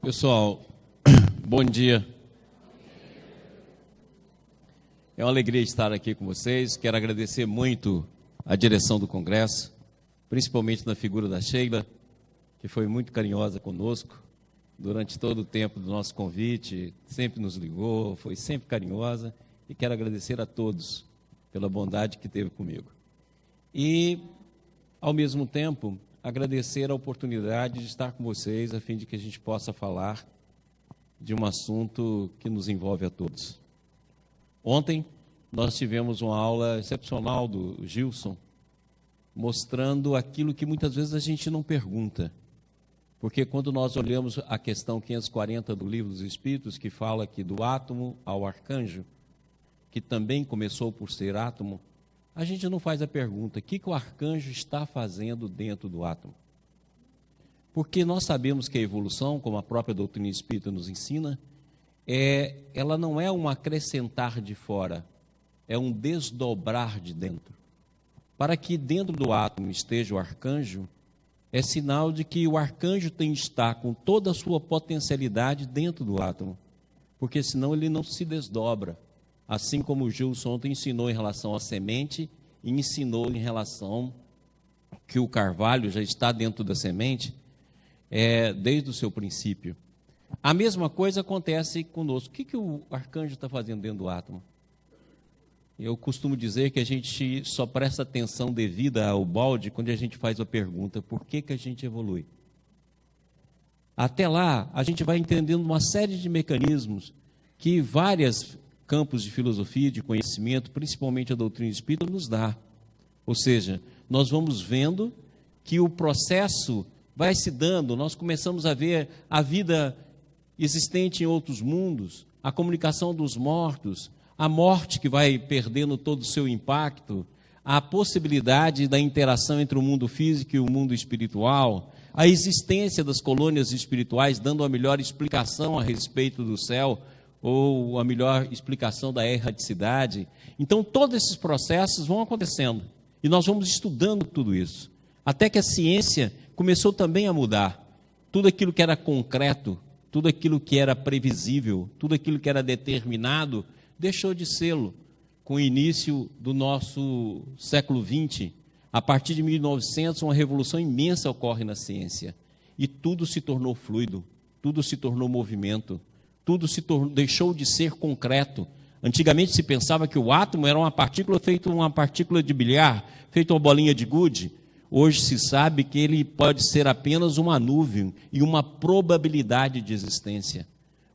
Pessoal, bom dia. É uma alegria estar aqui com vocês. Quero agradecer muito a direção do Congresso, principalmente na figura da Sheila, que foi muito carinhosa conosco durante todo o tempo do nosso convite, sempre nos ligou, foi sempre carinhosa, e quero agradecer a todos pela bondade que teve comigo. E, ao mesmo tempo, agradecer a oportunidade de estar com vocês, a fim de que a gente possa falar de um assunto que nos envolve a todos. Ontem, nós tivemos uma aula excepcional do Gilson, mostrando aquilo que muitas vezes a gente não pergunta. Porque quando nós olhamos a questão 540 do Livro dos Espíritos, que fala aqui do átomo ao arcanjo, que também começou por ser átomo, a gente não faz a pergunta: o que o arcanjo está fazendo dentro do átomo? Porque nós sabemos que a evolução, como a própria doutrina espírita nos ensina, ela não é um acrescentar de fora, é um desdobrar de dentro. Para que dentro do átomo esteja o arcanjo, é sinal de que o arcanjo tem que estar com toda a sua potencialidade dentro do átomo, porque senão ele não se desdobra. Assim como o Gilson ontem ensinou em relação à semente e ensinou em relação que o carvalho já está dentro da semente desde o seu princípio. A mesma coisa acontece conosco. O que o arcanjo está fazendo dentro do átomo? Eu costumo dizer que a gente só presta atenção devida ao balde quando a gente faz a pergunta: por que a gente evolui? Até lá, a gente vai entendendo uma série de mecanismos que vários campos de filosofia, de conhecimento, principalmente a doutrina espírita, nos dá. Ou seja, nós vamos vendo que o processo vai se dando, nós começamos a ver a vida existente em outros mundos, a comunicação dos mortos, a morte que vai perdendo todo o seu impacto, a possibilidade da interação entre o mundo físico e o mundo espiritual, a existência das colônias espirituais, dando a melhor explicação a respeito do céu, ou a melhor explicação da erradicidade. Então, todos esses processos vão acontecendo, e nós vamos estudando tudo isso, até que a ciência começou também a mudar. Tudo aquilo que era concreto, tudo aquilo que era previsível, tudo aquilo que era determinado, deixou de sê-lo com o início do nosso século XX. A partir de 1900, uma revolução imensa ocorre na ciência, e tudo se tornou fluido, tudo se tornou movimento, tudo deixou de ser concreto. Antigamente se pensava que o átomo era uma partícula feita uma partícula de bilhar, feita uma bolinha de gude. Hoje se sabe que ele pode ser apenas uma nuvem e uma probabilidade de existência.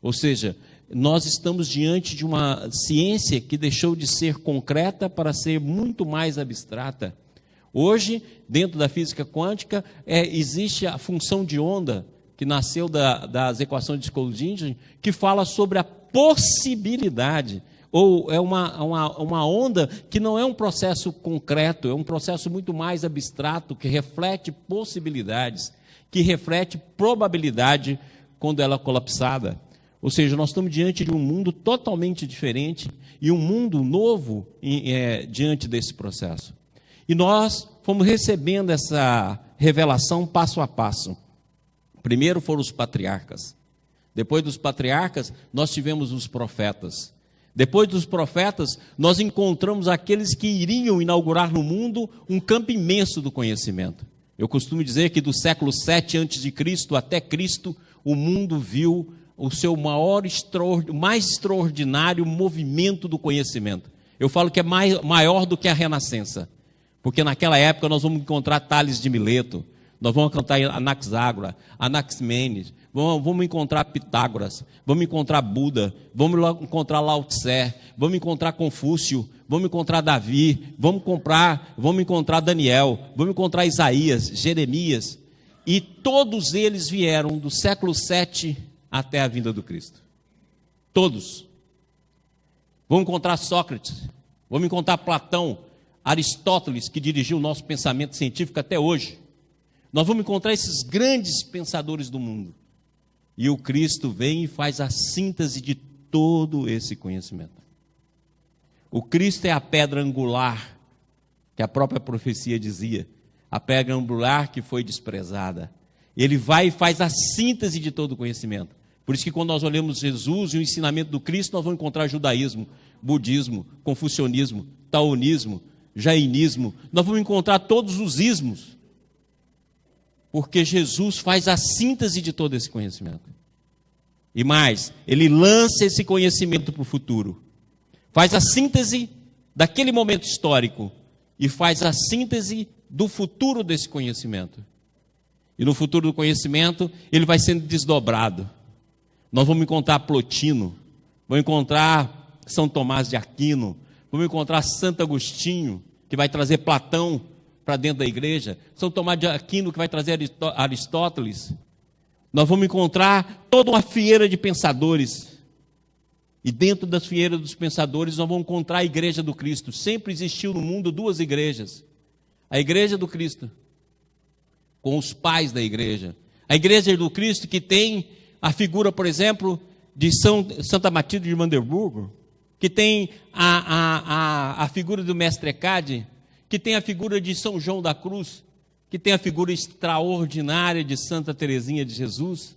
Ou seja, nós estamos diante de uma ciência que deixou de ser concreta para ser muito mais abstrata. Hoje, dentro da física quântica, existe a função de onda, que nasceu das equações de Schrödinger, que fala sobre a possibilidade, ou é uma onda que não é um processo concreto, é um processo muito mais abstrato, que reflete possibilidades, que reflete probabilidade quando ela é colapsada. Ou seja, nós estamos diante de um mundo totalmente diferente e um mundo novo diante desse processo. E nós fomos recebendo essa revelação passo a passo. Primeiro foram os patriarcas. Depois dos patriarcas, nós tivemos os profetas. Depois dos profetas, nós encontramos aqueles que iriam inaugurar no mundo um campo imenso do conhecimento. Eu costumo dizer que do século 7 a.C. até Cristo, o mundo viu o seu mais extraordinário movimento do conhecimento. Eu falo que é maior do que a Renascença, porque naquela época nós vamos encontrar Tales de Mileto, nós vamos encontrar Anaxágoras, Anaximenes, vamos encontrar Pitágoras, vamos encontrar Buda, vamos encontrar Lao Tse, vamos encontrar Confúcio, vamos encontrar Davi, vamos encontrar Daniel, vamos encontrar Isaías, Jeremias, e todos eles vieram do século 7 até a vinda do Cristo. Todos. Vamos encontrar Sócrates, vamos encontrar Platão, Aristóteles, que dirigiu o nosso pensamento científico até hoje. Nós vamos encontrar esses grandes pensadores do mundo. E o Cristo vem e faz a síntese de todo esse conhecimento. O Cristo é a pedra angular, que a própria profecia dizia, a pedra angular que foi desprezada. Ele vai e faz a síntese de todo o conhecimento. Por isso que quando nós olhamos Jesus e o ensinamento do Cristo, nós vamos encontrar judaísmo, budismo, confucionismo, taoísmo, jainismo. Nós vamos encontrar todos os ismos. Porque Jesus faz a síntese de todo esse conhecimento. E mais, ele lança esse conhecimento para o futuro. Faz a síntese daquele momento histórico e faz a síntese do futuro desse conhecimento. E no futuro do conhecimento, ele vai sendo desdobrado. Nós vamos encontrar Plotino, vamos encontrar São Tomás de Aquino, vamos encontrar Santo Agostinho, que vai trazer Platão para dentro da igreja, São Tomás de Aquino, que vai trazer Aristóteles. Nós vamos encontrar toda uma fileira de pensadores. E dentro das fileiras dos pensadores, nós vamos encontrar a igreja do Cristo. Sempre existiu no mundo duas igrejas. A igreja do Cristo, com os pais da igreja. A igreja do Cristo que tem a figura, por exemplo, de Santa Matilde de Mandelburgo, que tem a figura do Mestre Ecade, que tem a figura de São João da Cruz, que tem a figura extraordinária de Santa Teresinha de Jesus.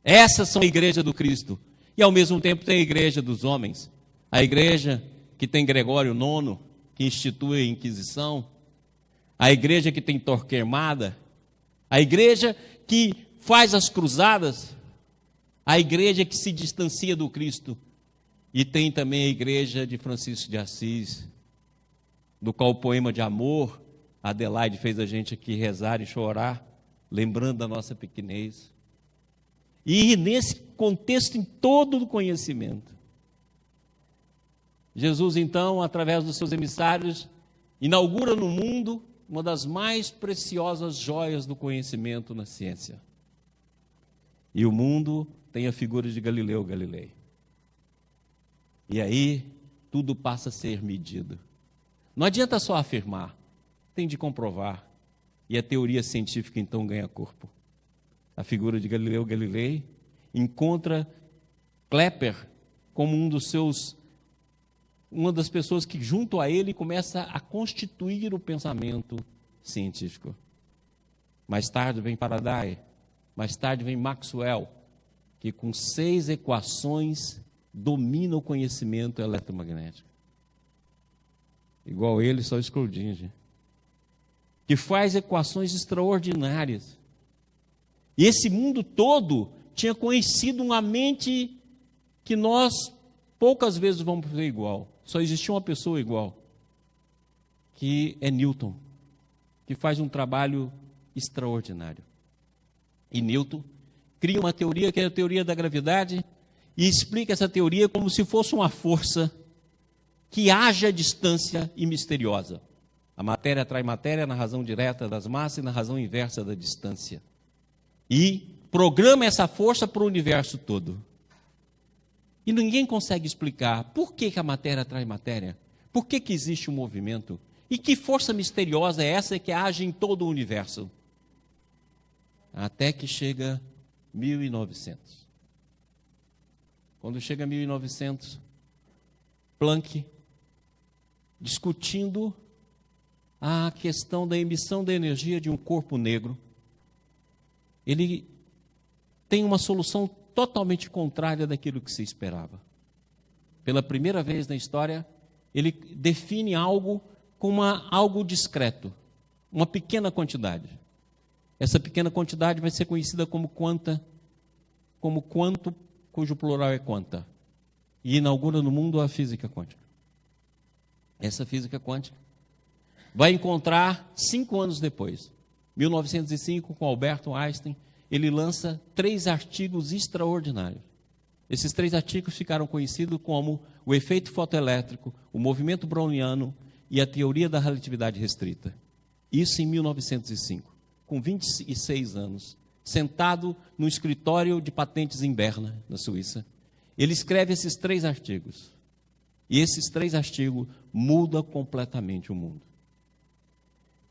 Essas são a igreja do Cristo. E ao mesmo tempo tem a igreja dos homens. A igreja que tem Gregório IX, que institui a Inquisição. A igreja que tem Torquemada. A igreja que faz as cruzadas. A igreja que se distancia do Cristo. E tem também a igreja de Francisco de Assis, do qual o poema de amor, Adelaide fez a gente aqui rezar e chorar, lembrando da nossa pequenez. E nesse contexto, em todo o conhecimento, Jesus, então, através dos seus emissários, inaugura no mundo uma das mais preciosas joias do conhecimento na ciência. E o mundo tem a figura de Galileu Galilei. E aí, tudo passa a ser medido. Não adianta só afirmar, tem de comprovar. E a teoria científica, então, ganha corpo. A figura de Galileu Galilei encontra Kepler como uma das pessoas que, junto a ele, começa a constituir o pensamento científico. Mais tarde vem Faraday, mais tarde vem Maxwell, que com 6 equações domina o conhecimento eletromagnético. Igual ele, só Schrödinger, que faz equações extraordinárias. E esse mundo todo tinha conhecido uma mente que nós poucas vezes vamos ver igual. Só existia uma pessoa igual, que é Newton, que faz um trabalho extraordinário. E Newton cria uma teoria que é a teoria da gravidade e explica essa teoria como se fosse uma força que age à distância e misteriosa. A matéria atrai matéria na razão direta das massas e na razão inversa da distância. E programa essa força para o universo todo. E ninguém consegue explicar por que a matéria atrai matéria, por que existe um movimento, e que força misteriosa é essa que age em todo o universo. Até que chega 1900. Quando chega 1900, Planck, discutindo a questão da emissão da energia de um corpo negro, ele tem uma solução totalmente contrária daquilo que se esperava. Pela primeira vez na história, ele define algo como algo discreto, uma pequena quantidade. Essa pequena quantidade vai ser conhecida como quanta, como quanto, cujo plural é quanta. E inaugura no mundo a física quântica. Essa física quântica vai encontrar 5 anos depois, 1905, com Albert Einstein, ele lança 3 artigos extraordinários. Esses 3 artigos ficaram conhecidos como o efeito fotoelétrico, o movimento browniano e a teoria da relatividade restrita. Isso em 1905, com 26 anos, sentado no escritório de patentes em Berna, na Suíça. Ele escreve esses 3 artigos. E esses 3 artigos mudam completamente o mundo.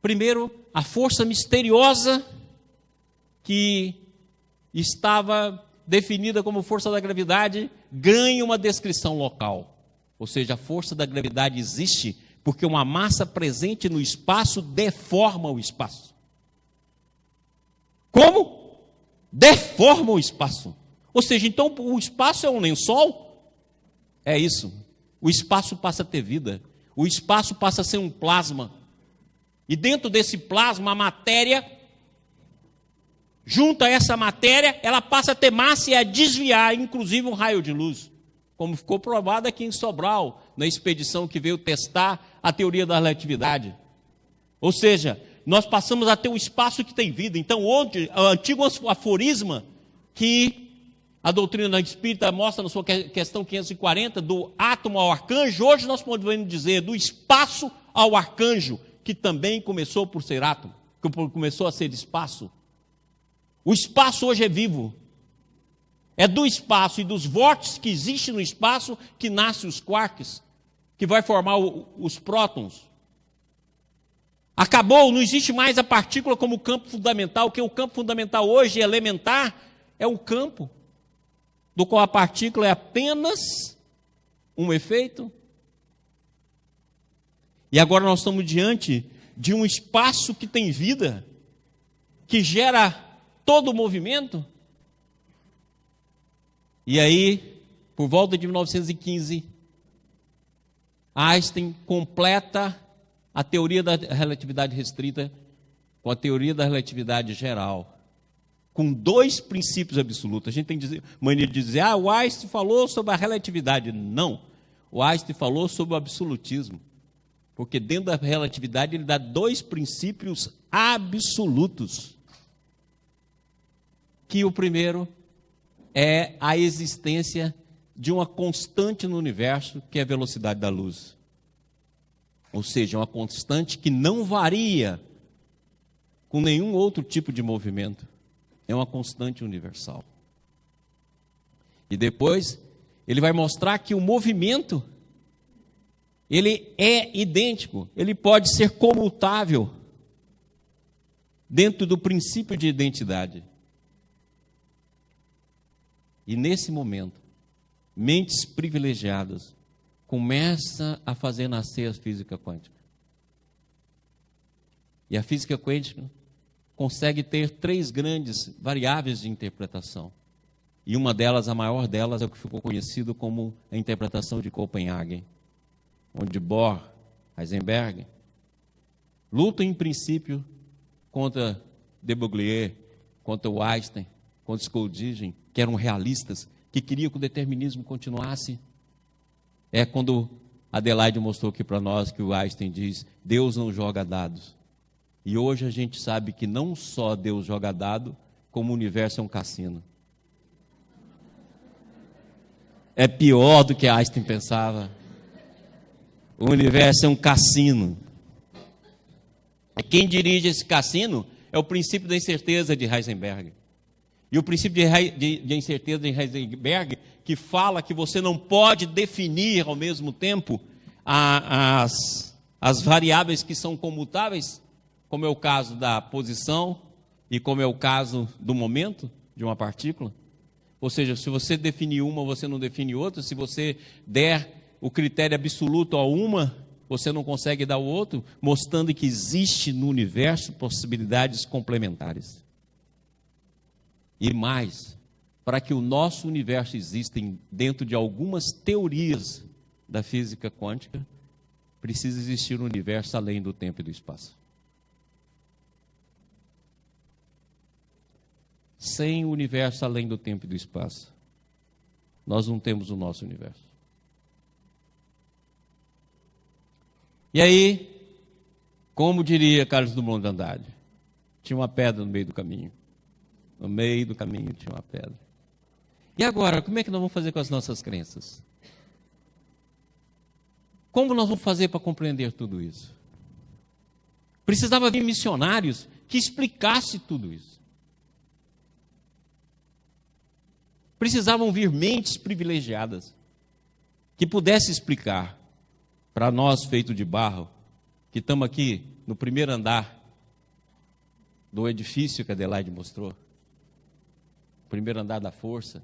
Primeiro, a força misteriosa que estava definida como força da gravidade ganha uma descrição local. Ou seja, a força da gravidade existe porque uma massa presente no espaço deforma o espaço. Como? deforma o espaço. Ou seja, então o espaço é um lençol? É isso. O espaço passa a ter vida. O espaço passa a ser um plasma. E dentro desse plasma, a matéria, junto a essa matéria, ela passa a ter massa e a desviar, inclusive, um raio de luz. Como ficou provado aqui em Sobral, na expedição que veio testar a teoria da relatividade. Ou seja, nós passamos a ter um espaço que tem vida. Então, hoje, o antigo aforisma que a doutrina espírita mostra na sua questão 540, do átomo ao arcanjo, hoje nós podemos dizer do espaço ao arcanjo, que também começou por ser átomo, que começou a ser espaço. O espaço hoje é vivo. É do espaço e dos vórtices que existem no espaço que nascem os quarks, que vai formar os prótons. Acabou, não existe mais a partícula como campo fundamental, porque o campo fundamental hoje, elementar, é um campo do qual a partícula é apenas um efeito. E agora nós estamos diante de um espaço que tem vida, que gera todo o movimento. E aí, por volta de 1915, Einstein completa a teoria da relatividade restrita com a teoria da relatividade geral, com dois princípios absolutos. A gente tem mania de dizer, o Einstein falou sobre a relatividade. Não, o Einstein falou sobre o absolutismo, porque dentro da relatividade ele dá dois princípios absolutos, que o primeiro é a existência de uma constante no universo, que é a velocidade da luz. Ou seja, uma constante que não varia com nenhum outro tipo de movimento. É uma constante universal. E depois, ele vai mostrar que o movimento, ele é idêntico, ele pode ser comutável dentro do princípio de identidade. E nesse momento, mentes privilegiadas começam a fazer nascer a física quântica. E a física quântica consegue ter três grandes variáveis de interpretação. E uma delas, a maior delas, é o que ficou conhecido como a interpretação de Copenhague, onde Bohr, Heisenberg, lutam em princípio contra de Broglie, contra o Einstein, contra Schrödinger, que eram realistas, que queriam que o determinismo continuasse. É quando Adelaide mostrou aqui para nós que o Einstein diz, Deus não joga dados. E hoje a gente sabe que não só Deus joga dado, como o universo é um cassino. É pior do que Einstein pensava. O universo é um cassino. E quem dirige esse cassino é o princípio da incerteza de Heisenberg. E o princípio de incerteza de Heisenberg, que fala que você não pode definir ao mesmo tempo as variáveis que são comutáveis, como é o caso da posição e como é o caso do momento de uma partícula. Ou seja, se você definir uma, você não define outra. Se você der o critério absoluto a uma, você não consegue dar o outro, mostrando que existe no universo possibilidades complementares. E mais, para que o nosso universo exista dentro de algumas teorias da física quântica, precisa existir um universo além do tempo e do espaço. Sem o universo além do tempo e do espaço, nós não temos o nosso universo. E aí, como diria Carlos Drummond de Andrade, tinha uma pedra no meio do caminho. No meio do caminho tinha uma pedra. E agora, como é que nós vamos fazer com as nossas crenças? Como nós vamos fazer para compreender tudo isso? Precisava vir missionários que explicassem tudo isso. Precisavam vir mentes privilegiadas que pudessem explicar para nós, feito de barro, que estamos aqui no primeiro andar do edifício que a Adelaide mostrou, primeiro andar da força.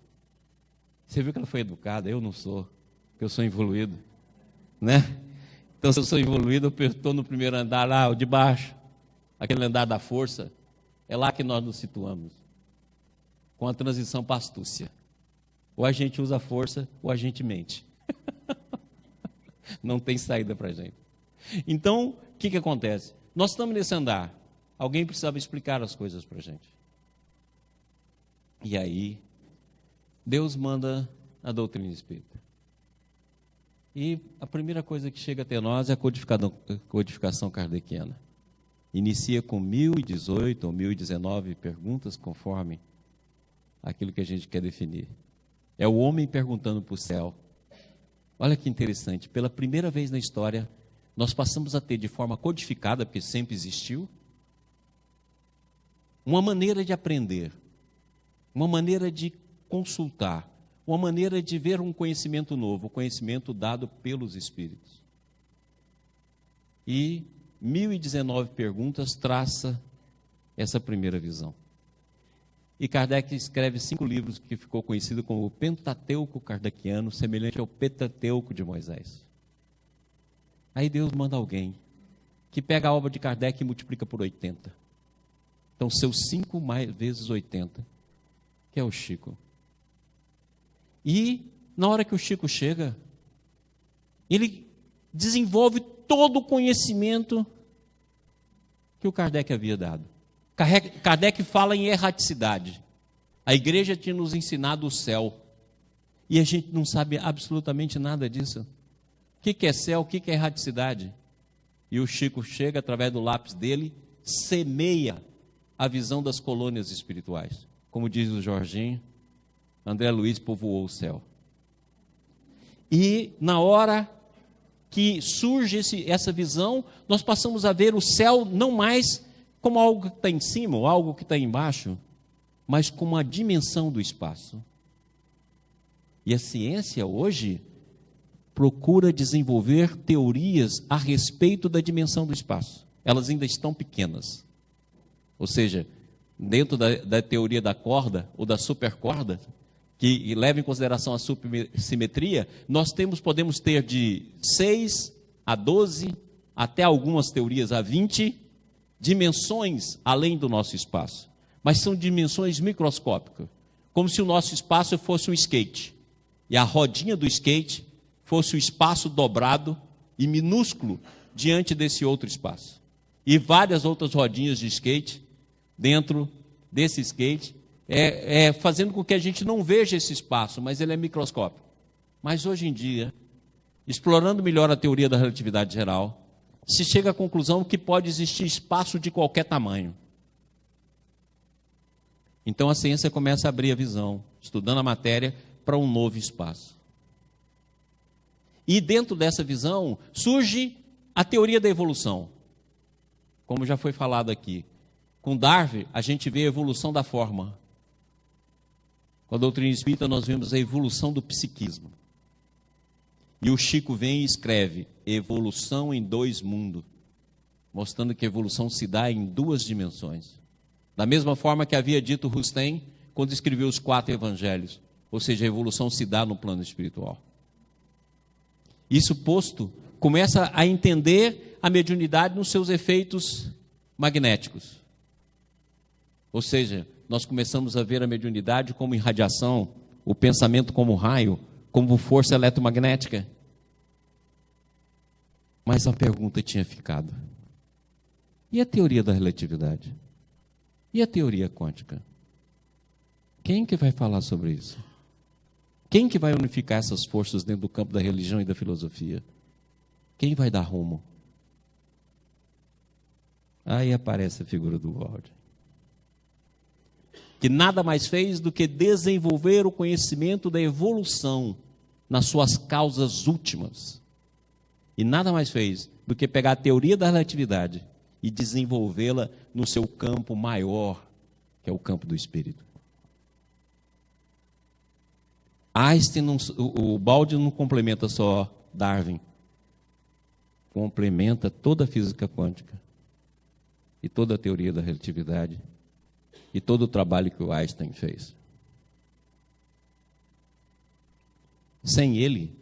Você viu que ela foi educada? Eu não sou, porque eu sou evoluído, né? Então, se eu sou evoluído, eu estou no primeiro andar lá, o de baixo, aquele andar da força, é lá que nós nos situamos. com a transição para a astúcia. Ou a gente usa a força, ou a gente mente. Não tem saída para a gente. Então, o que acontece? Nós estamos nesse andar. Alguém precisava explicar as coisas para a gente. E aí, Deus manda a doutrina espírita. E a primeira coisa que chega até nós é a codificação kardeciana. Inicia com 1018 ou 1019 perguntas conforme aquilo que a gente quer definir. É o homem perguntando para o céu. Olha que interessante, pela primeira vez na história, nós passamos a ter de forma codificada, porque sempre existiu, uma maneira de aprender, uma maneira de consultar, uma maneira de ver um conhecimento novo, o conhecimento dado pelos Espíritos. E 1019 perguntas traça essa primeira visão. E Kardec escreve 5 livros que ficou conhecido como o Pentateuco Kardeciano, semelhante ao Pentateuco de Moisés. Aí Deus manda alguém que pega a obra de Kardec e multiplica por 80. Então, seus 5 vezes 80, que é o Chico. E, na hora que o Chico chega, ele desenvolve todo o conhecimento que o Kardec havia dado. Kardec fala em erraticidade. A igreja tinha nos ensinado o céu. E a gente não sabe absolutamente nada disso. O que é céu, o que é erraticidade? E o Chico chega, através do lápis dele, semeia a visão das colônias espirituais. Como diz o Jorginho, André Luiz povoou o céu. E na hora que surge essa visão, nós passamos a ver o céu não mais como algo que está em cima ou algo que está embaixo, mas como a dimensão do espaço. E a ciência hoje procura desenvolver teorias a respeito da dimensão do espaço. Elas ainda estão pequenas. Ou seja, dentro da teoria da corda ou da supercorda, que leva em consideração a supersimetria, nós podemos ter de 6 a 12, até algumas teorias a 20 dimensões além do nosso espaço. Mas são dimensões microscópicas, como se o nosso espaço fosse um skate, e a rodinha do skate fosse o espaço dobrado e minúsculo diante desse outro espaço. E várias outras rodinhas de skate dentro desse skate, fazendo com que a gente não veja esse espaço, mas ele é microscópico. Mas hoje em dia, explorando melhor a teoria da relatividade geral, se chega à conclusão que pode existir espaço de qualquer tamanho. Então a ciência começa a abrir a visão, estudando a matéria para um novo espaço. E dentro dessa visão surge a teoria da evolução. Como já foi falado aqui, com Darwin a gente vê a evolução da forma. Com a doutrina espírita nós vemos a evolução do psiquismo. E o Chico vem e escreve evolução em 2 mundos, mostrando que a evolução se dá em 2 dimensões. Da mesma forma que havia dito Rustem quando escreveu os 4 evangelhos, ou seja, a evolução se dá no plano espiritual. Isso posto, começa a entender a mediunidade nos seus efeitos magnéticos. Ou seja, nós começamos a ver a mediunidade como irradiação, o pensamento como raio, como força eletromagnética. Mas a pergunta tinha ficado: e a teoria da relatividade? E a teoria quântica? Quem que vai falar sobre isso? Quem que vai unificar essas forças dentro do campo da religião e da filosofia? Quem vai dar rumo? Aí aparece a figura do Wald, que nada mais fez do que desenvolver o conhecimento da evolução nas suas causas últimas. E nada mais fez do que pegar a teoria da relatividade e desenvolvê-la no seu campo maior, que é o campo do espírito. Einstein, o Baldi não complementa só Darwin, complementa toda a física quântica e toda a teoria da relatividade e todo o trabalho que o Einstein fez. Sem ele,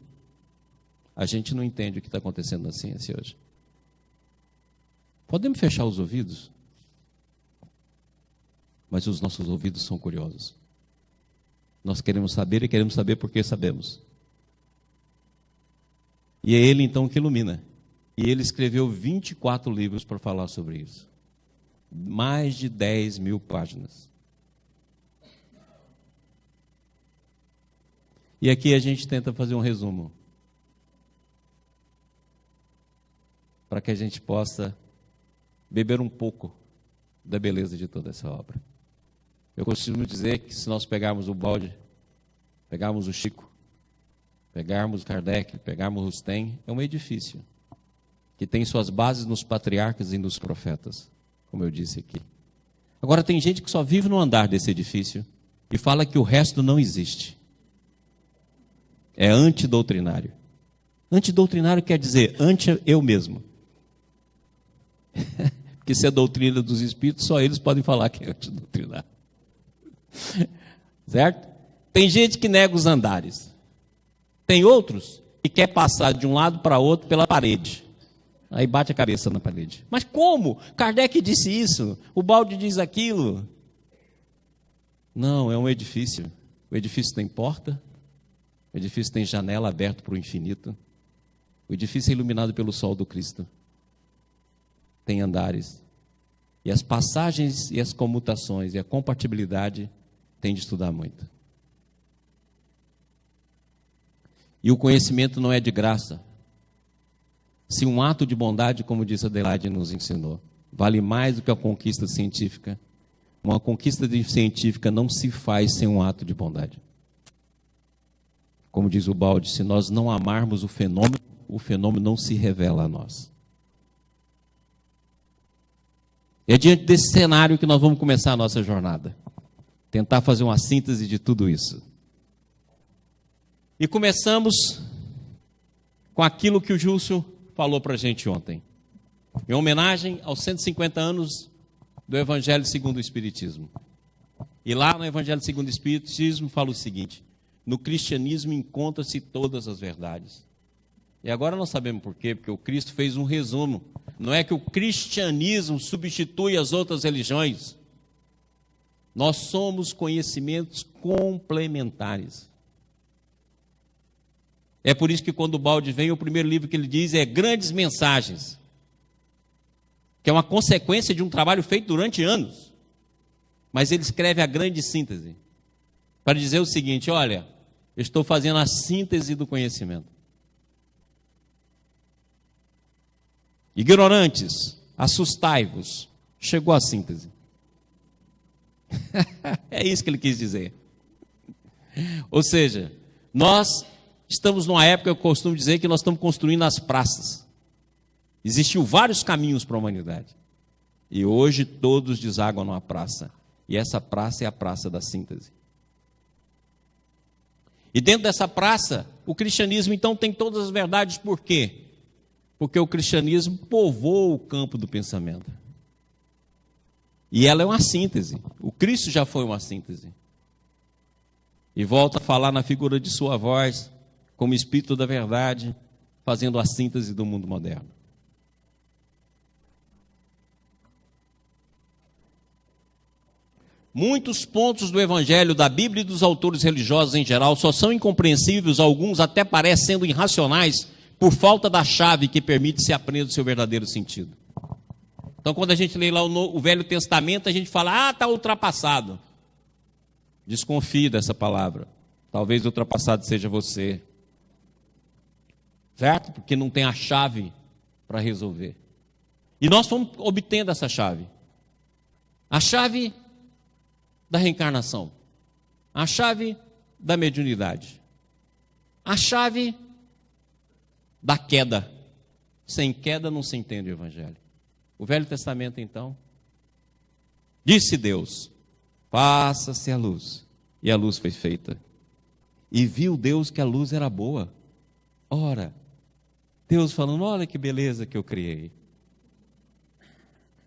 a gente não entende o que está acontecendo na ciência hoje. Podemos fechar os ouvidos, mas os nossos ouvidos são curiosos. Nós queremos saber e queremos saber porque sabemos. E é Ele então que ilumina. E Ele escreveu 24 livros para falar sobre isso. Mais de 10.000 páginas. E aqui a gente tenta fazer um resumo. Para que a gente possa beber um pouco da beleza de toda essa obra. Eu costumo dizer que se nós pegarmos o balde, pegarmos o Chico, pegarmos Kardec, pegarmos Rustem, é um edifício que tem suas bases nos patriarcas e nos profetas, como eu disse aqui. Agora tem gente que só vive no andar desse edifício e fala que o resto não existe. É antidoutrinário. Antidoutrinário quer dizer anti-eu mesmo. Porque se é doutrina dos espíritos, só eles podem falar que é antidoutrinário. Certo? Tem gente que nega os andares. Tem outros que quer passar de um lado para outro pela parede. Aí bate a cabeça na parede. Mas como? Kardec disse isso, o balde diz aquilo. Não, é um edifício. O edifício tem porta, o edifício tem janela aberta para o infinito. O edifício é iluminado pelo sol do Cristo. Tem andares. E as passagens e as comutações e a compatibilidade tem de estudar muito. E o conhecimento não é de graça. Se um ato de bondade, como disse Adelaide nos ensinou, vale mais do que a conquista científica, uma conquista científica não se faz sem um ato de bondade. Como diz o balde, se nós não amarmos o fenômeno não se revela a nós. É diante desse cenário que nós vamos começar a nossa jornada. Tentar fazer uma síntese de tudo isso. E começamos com aquilo que o Júlio falou para a gente ontem. Em homenagem aos 150 anos do Evangelho segundo o Espiritismo. E lá no Evangelho segundo o Espiritismo fala o seguinte: no cristianismo encontra-se todas as verdades. E agora nós sabemos por quê, porque o Cristo fez um resumo. Não é que o cristianismo substitui as outras religiões. Nós somos conhecimentos complementares. É por isso que quando o balde vem, o primeiro livro que ele diz é Grandes Mensagens, que é uma consequência de um trabalho feito durante anos. Mas ele escreve a grande síntese, para dizer o seguinte: olha, eu estou fazendo a síntese do conhecimento. Ignorantes, assustai-vos. Chegou a síntese. É isso que ele quis dizer. Ou seja, nós estamos numa época, eu costumo dizer, que nós estamos construindo as praças. Existiam vários caminhos para a humanidade. E hoje todos desaguam numa praça. E essa praça é a praça da síntese. E dentro dessa praça, o cristianismo então tem todas as verdades. Por quê? Porque o cristianismo povoou o campo do pensamento. E ela é uma síntese. O Cristo já foi uma síntese. E volta a falar na figura de sua voz, como Espírito da Verdade, fazendo a síntese do mundo moderno. Muitos pontos do Evangelho, da Bíblia e dos autores religiosos em geral só são incompreensíveis, alguns até parecem sendo irracionais, por falta da chave que permite se aprenda o seu verdadeiro sentido. Então, quando a gente lê lá o Velho Testamento, a gente fala, está ultrapassado. Desconfie dessa palavra. Talvez ultrapassado seja você. Certo? Porque não tem a chave para resolver. E nós fomos obtendo essa chave. A chave da reencarnação. A chave da mediunidade. A chave da queda. Sem queda não se entende o Evangelho. O Velho Testamento, então, disse Deus, faça-se a luz. E a luz foi feita. E viu Deus que a luz era boa. Ora, Deus falando, olha que beleza que eu criei.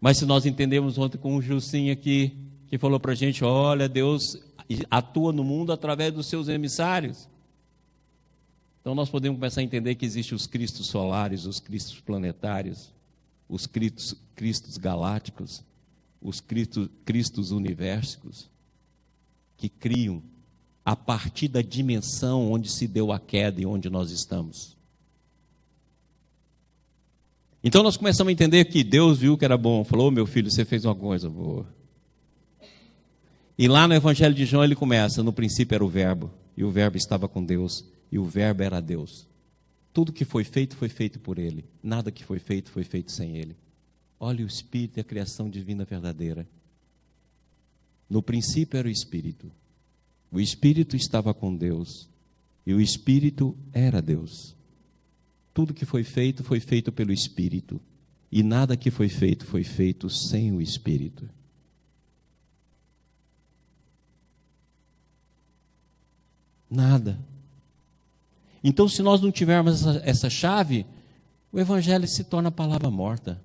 Mas se nós entendemos ontem com o Jucinho aqui, que falou para a gente, olha, Deus atua no mundo através dos seus emissários. Então nós podemos começar a entender que existem os Cristos solares, os Cristos planetários, os Cristos galácticos, os Cristos universicos, que criam a partir da dimensão onde se deu a queda e onde nós estamos. Então nós começamos a entender que Deus viu que era bom, falou: meu filho, você fez uma coisa boa. E lá no Evangelho de João ele começa: no princípio era o Verbo, e o Verbo estava com Deus, e o Verbo era Deus. Tudo que foi feito por Ele. Nada que foi feito sem Ele. Olha o Espírito e a criação divina verdadeira. No princípio era o Espírito. O Espírito estava com Deus, e o Espírito era Deus. Tudo que foi feito pelo Espírito. E nada que foi feito sem o Espírito. Nada. Então, se nós não tivermos essa chave, o Evangelho se torna palavra morta.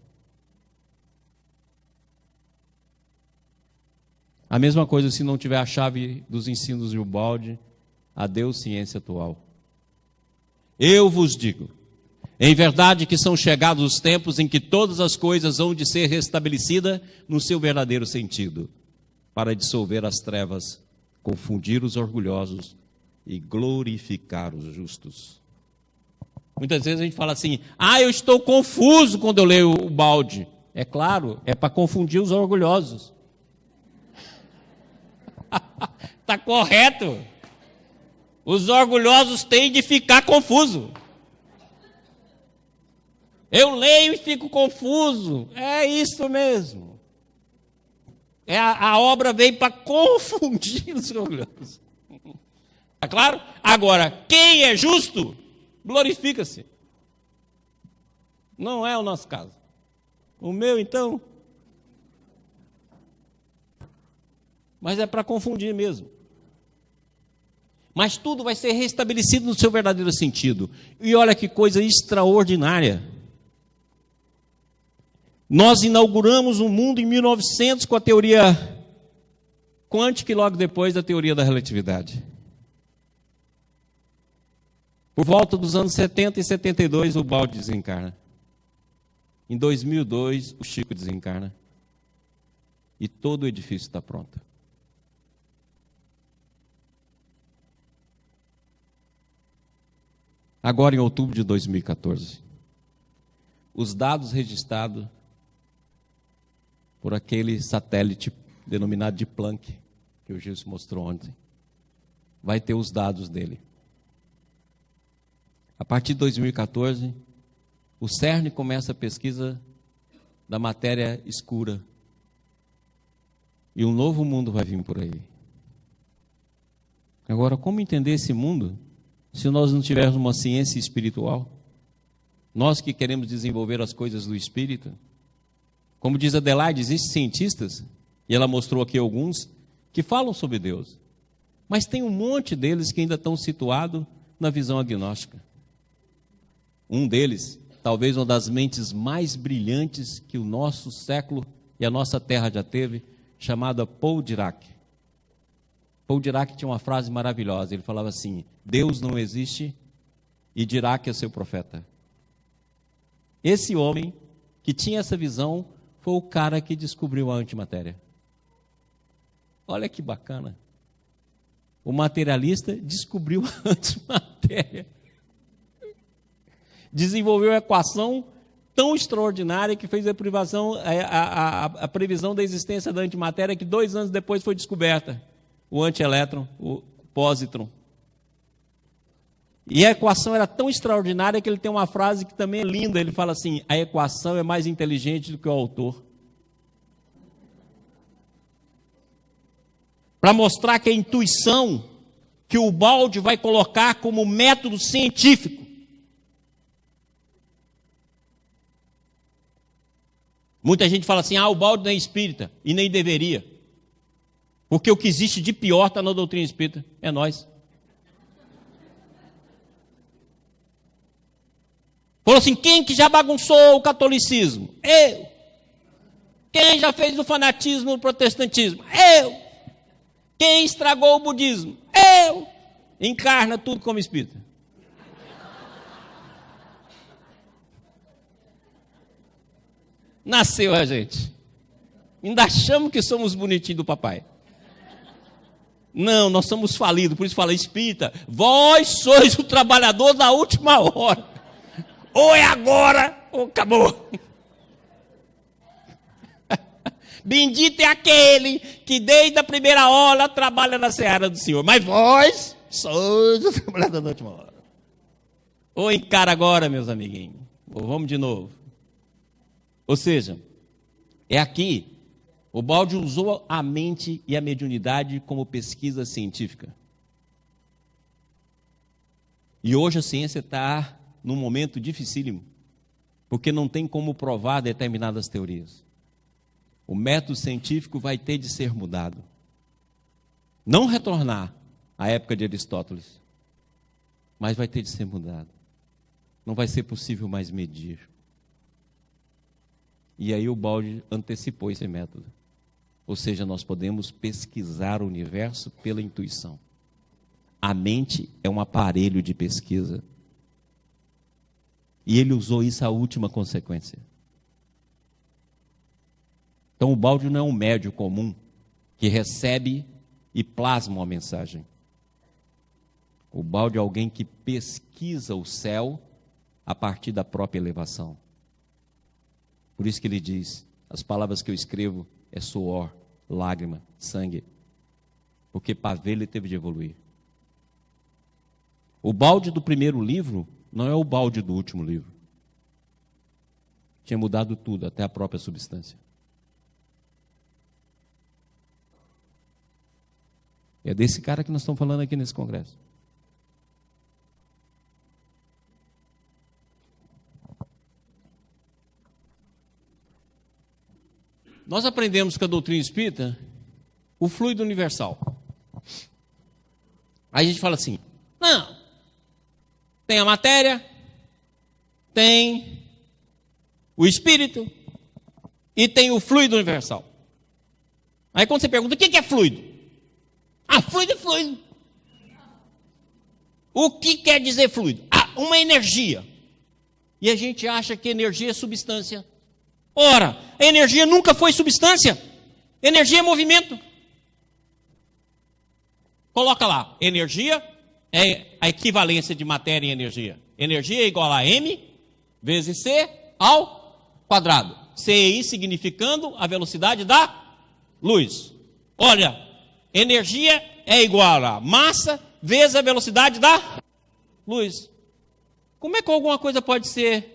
A mesma coisa se não tiver a chave dos ensinos de Ubaldi, adeus ciência atual. Eu vos digo, em verdade que são chegados os tempos em que todas as coisas hão de ser restabelecidas no seu verdadeiro sentido, para dissolver as trevas, confundir os orgulhosos e glorificar os justos. Muitas vezes a gente fala assim: eu estou confuso quando eu leio o Ubaldi. É claro, é para confundir os orgulhosos. Está correto. Os orgulhosos têm de ficar confusos. Eu leio e fico confuso. É isso mesmo. A obra veio para confundir os orgulhosos. Está claro? Agora, quem é justo, glorifica-se. Não é o nosso caso. O meu, então. Mas é para confundir mesmo. Mas tudo vai ser restabelecido no seu verdadeiro sentido. E olha que coisa extraordinária. Nós inauguramos o mundo em 1900 com a teoria quântica e logo depois a teoria da relatividade. Por volta dos anos 70 e 72, o Ubaldi desencarna. Em 2002, o Chico desencarna. E todo o edifício está pronto. Agora, em outubro de 2014, os dados registrados por aquele satélite denominado de Planck, que o Gilson mostrou ontem, vai ter os dados dele. A partir de 2014, o CERN começa a pesquisa da matéria escura. E um novo mundo vai vir por aí. Agora, como entender esse mundo se nós não tivermos uma ciência espiritual? Nós que queremos desenvolver as coisas do Espírito. Como diz Adelaide, existem cientistas, e ela mostrou aqui alguns, que falam sobre Deus. Mas tem um monte deles que ainda estão situados na visão agnóstica. Um deles, talvez uma das mentes mais brilhantes que o nosso século e a nossa terra já teve, chamada Paul Dirac. Paul Dirac tinha uma frase maravilhosa, ele falava assim: Deus não existe e Dirac é seu profeta. Esse homem que tinha essa visão foi o cara que descobriu a antimatéria. Olha que bacana. O materialista descobriu a antimatéria. Desenvolveu a equação tão extraordinária que fez a previsão da existência da antimatéria, que 2 anos depois foi descoberta. O antielétron, o pósitron. E a equação era tão extraordinária que ele tem uma frase que também é linda. Ele fala assim: a equação é mais inteligente do que o autor. Para mostrar que a intuição que o Ubaldi vai colocar como método científico. Muita gente fala assim: o Ubaldi não é espírita, e nem deveria. Porque o que existe de pior está na doutrina espírita, é nós. Falou assim: quem que já bagunçou o catolicismo? Eu. Quem já fez o fanatismo no protestantismo? Eu. Quem estragou o budismo? Eu. Encarna tudo como espírita. Nasceu a gente. Ainda achamos que somos bonitinhos do papai. Não, nós somos falidos. Por isso fala, espírita, vós sois o trabalhador da última hora. Ou é agora, ou acabou. Bendito é aquele que desde a primeira hora trabalha na seara do Senhor. Mas vós sois o trabalhador da última hora. Ou encara agora, meus amiguinhos. Ou vamos de novo. Ou seja, é aqui, o Baldi usou a mente e a mediunidade como pesquisa científica. E hoje a ciência está num momento dificílimo, porque não tem como provar determinadas teorias. O método científico vai ter de ser mudado. Não retornar à época de Aristóteles, mas vai ter de ser mudado. Não vai ser possível mais medir. E aí o Baldi antecipou esse método. Ou seja, nós podemos pesquisar o universo pela intuição. A mente é um aparelho de pesquisa. E ele usou isso à última consequência. Então o Baldi não é um médium comum que recebe e plasma uma mensagem. O Baldi é alguém que pesquisa o céu a partir da própria elevação. Por isso que ele diz, as palavras que eu escrevo é suor, lágrima, sangue. Porque para ver ele teve de evoluir. O Baldi do primeiro livro não é o Baldi do último livro. Tinha mudado tudo, até a própria substância. É desse cara que nós estamos falando aqui nesse congresso. Nós aprendemos com a doutrina espírita o fluido universal. Aí a gente fala assim, não, tem a matéria, tem o espírito e tem o fluido universal. Aí quando você pergunta, o que é fluido? Ah, fluido é fluido. O que quer dizer fluido? Ah, uma energia. E a gente acha que energia é substância. Ora, a energia nunca foi substância. Energia é movimento. Coloca lá, energia é a equivalência de matéria e energia. Energia é igual a M vezes C ao quadrado. CI significando a velocidade da luz. Olha, energia é igual a massa vezes a velocidade da luz. Como é que alguma coisa pode ser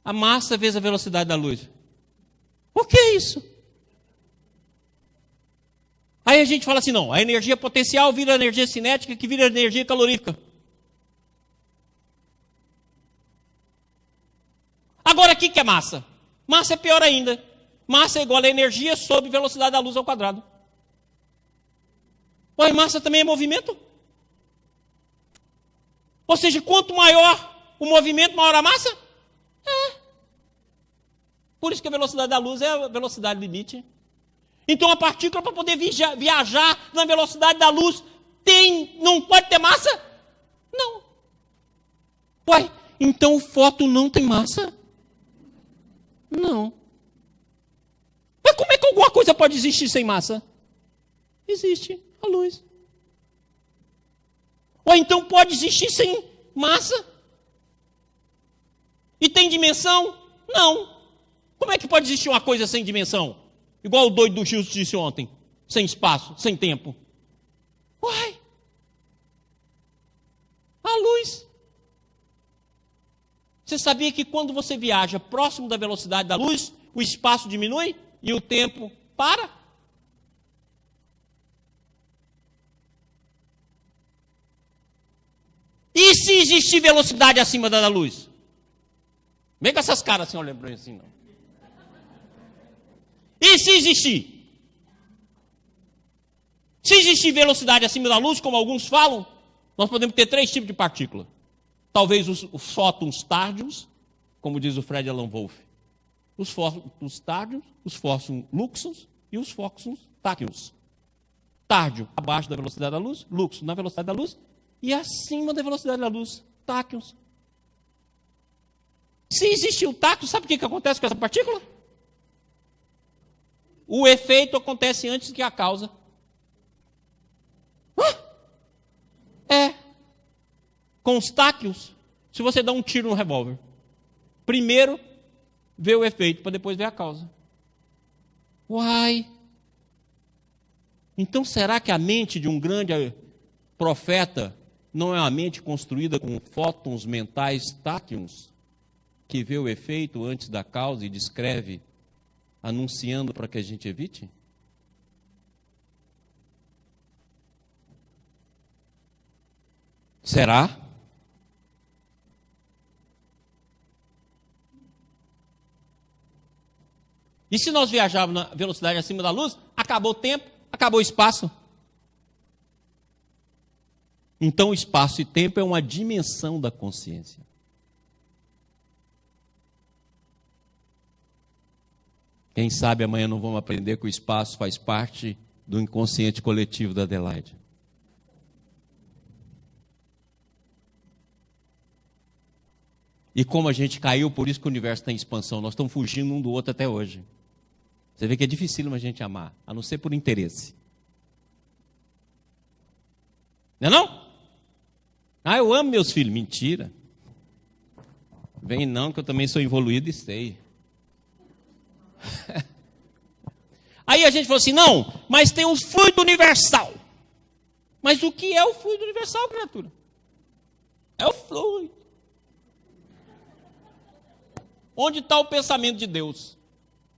a massa vezes a velocidade da luz? Por que isso? Aí a gente fala assim, não, a energia potencial vira energia cinética, que vira energia calorífica. Agora, o que é massa? Massa é pior ainda. Massa é igual a energia sobre velocidade da luz ao quadrado. Mas massa também é movimento? Ou seja, quanto maior o movimento, maior a massa? É. Por isso que a velocidade da luz é a velocidade limite. Então a partícula, para poder viajar na velocidade da luz, não pode ter massa? Não. Uai, então o fóton não tem massa? Não. Mas como é que alguma coisa pode existir sem massa? Existe a luz. Ou então pode existir sem massa? E tem dimensão? Não. Como é que pode existir uma coisa sem dimensão? Igual o doido do Gilson disse ontem. Sem espaço, sem tempo. Uai. A luz. Você sabia que quando você viaja próximo da velocidade da luz, o espaço diminui e o tempo para? E se existir velocidade acima da luz? Vem com essas caras assim, olhando para mim assim, não. E se existir? Se existir velocidade acima da luz, como alguns falam, nós podemos ter 3 tipos de partícula. Talvez os fótons tárdios, como diz o Fred Alan Wolff. Os fótons tárdios, os fótons luxos e os fótons táquios. Tárdio abaixo da velocidade da luz, luxo na velocidade da luz e acima da velocidade da luz, táquios. Se existir o táquio, sabe o que acontece com essa partícula? o efeito acontece antes que a causa. Com os táquios, se você dá um tiro no revólver, primeiro vê o efeito, para depois ver a causa. Uai! Então será que a mente de um grande profeta não é uma mente construída com fótons mentais táquions, que vê o efeito antes da causa e descreve, anunciando para que a gente evite? Será? E se nós viajarmos na velocidade acima da luz, acabou o tempo, acabou o espaço. Então, espaço e tempo é uma dimensão da consciência. Quem sabe amanhã não vamos aprender que o espaço faz parte do inconsciente coletivo da Adelaide. E como a gente caiu, por isso que o universo está em expansão. Nós estamos fugindo um do outro até hoje. Você vê que é dificílimo a gente amar, a não ser por interesse. Não é não? Eu amo meus filhos. Mentira. Vem não, que eu também sou evoluído e sei. Aí a gente falou assim, não, mas tem o fluido universal. Mas o que é o fluido universal, criatura? É o fluido. Onde está o pensamento de Deus?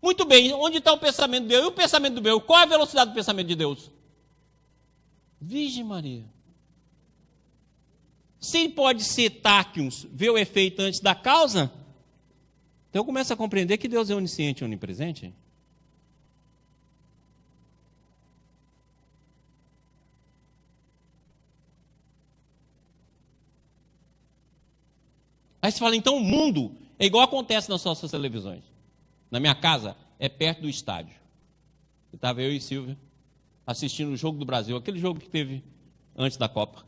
Muito bem, onde está o pensamento de Deus? E o pensamento de Deus? Qual é a velocidade do pensamento de Deus? Virgem Maria. Se pode ser táquios, ver o efeito antes da causa, então eu começo a compreender que Deus é onisciente e onipresente. Aí você fala, então o mundo é igual acontece nas nossas televisões. Na minha casa, é perto do estádio. Estava eu e Silvia assistindo o jogo do Brasil, aquele jogo que teve antes da Copa.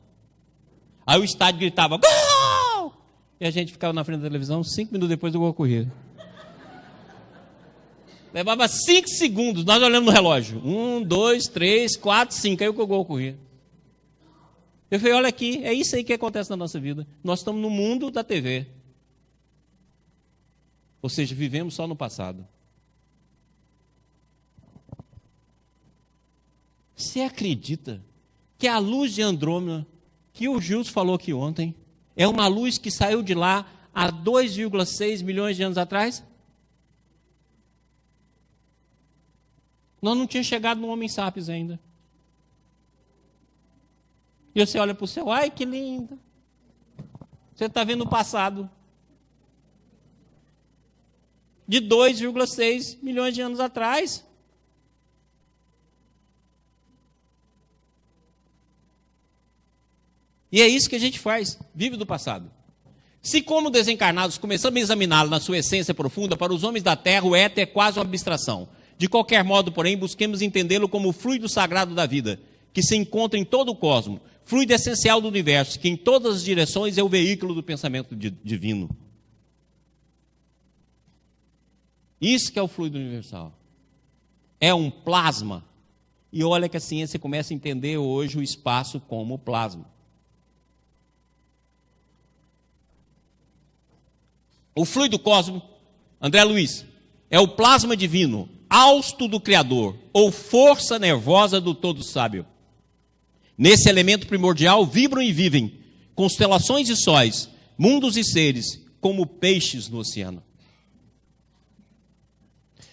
Aí o estádio gritava, gol! E a gente ficava na frente da televisão, 5 minutos depois do gol corria. Levava 5 segundos, nós olhamos no relógio. 1, 2, 3, 4, 5, aí o gol corria. Eu falei, olha aqui, é isso aí que acontece na nossa vida. Nós estamos no mundo da TV. Ou seja, vivemos só no passado. Você acredita que a luz de Andrômeda, que o Gilson falou aqui ontem, é uma luz que saiu de lá há 2,6 milhões de anos atrás? Nós não tínhamos chegado no Homem Sapiens ainda. E você olha para o céu, ai que lindo. Você está vendo o passado. De 2,6 milhões de anos atrás. E é isso que a gente faz, vive do passado. Se como desencarnados começamos a examiná-lo na sua essência profunda, para os homens da Terra o éter é quase uma abstração. De qualquer modo, porém, busquemos entendê-lo como o fluido sagrado da vida, que se encontra em todo o cosmos, fluido essencial do universo, que em todas as direções é o veículo do pensamento divino. Isso que é o fluido universal. É um plasma. E olha que a ciência começa a entender hoje o espaço como plasma. O fluido cósmico, André Luiz, é o plasma divino, hausto do Criador, ou força nervosa do Todo Sábio. Nesse elemento primordial vibram e vivem constelações e sóis, mundos e seres, como peixes no oceano.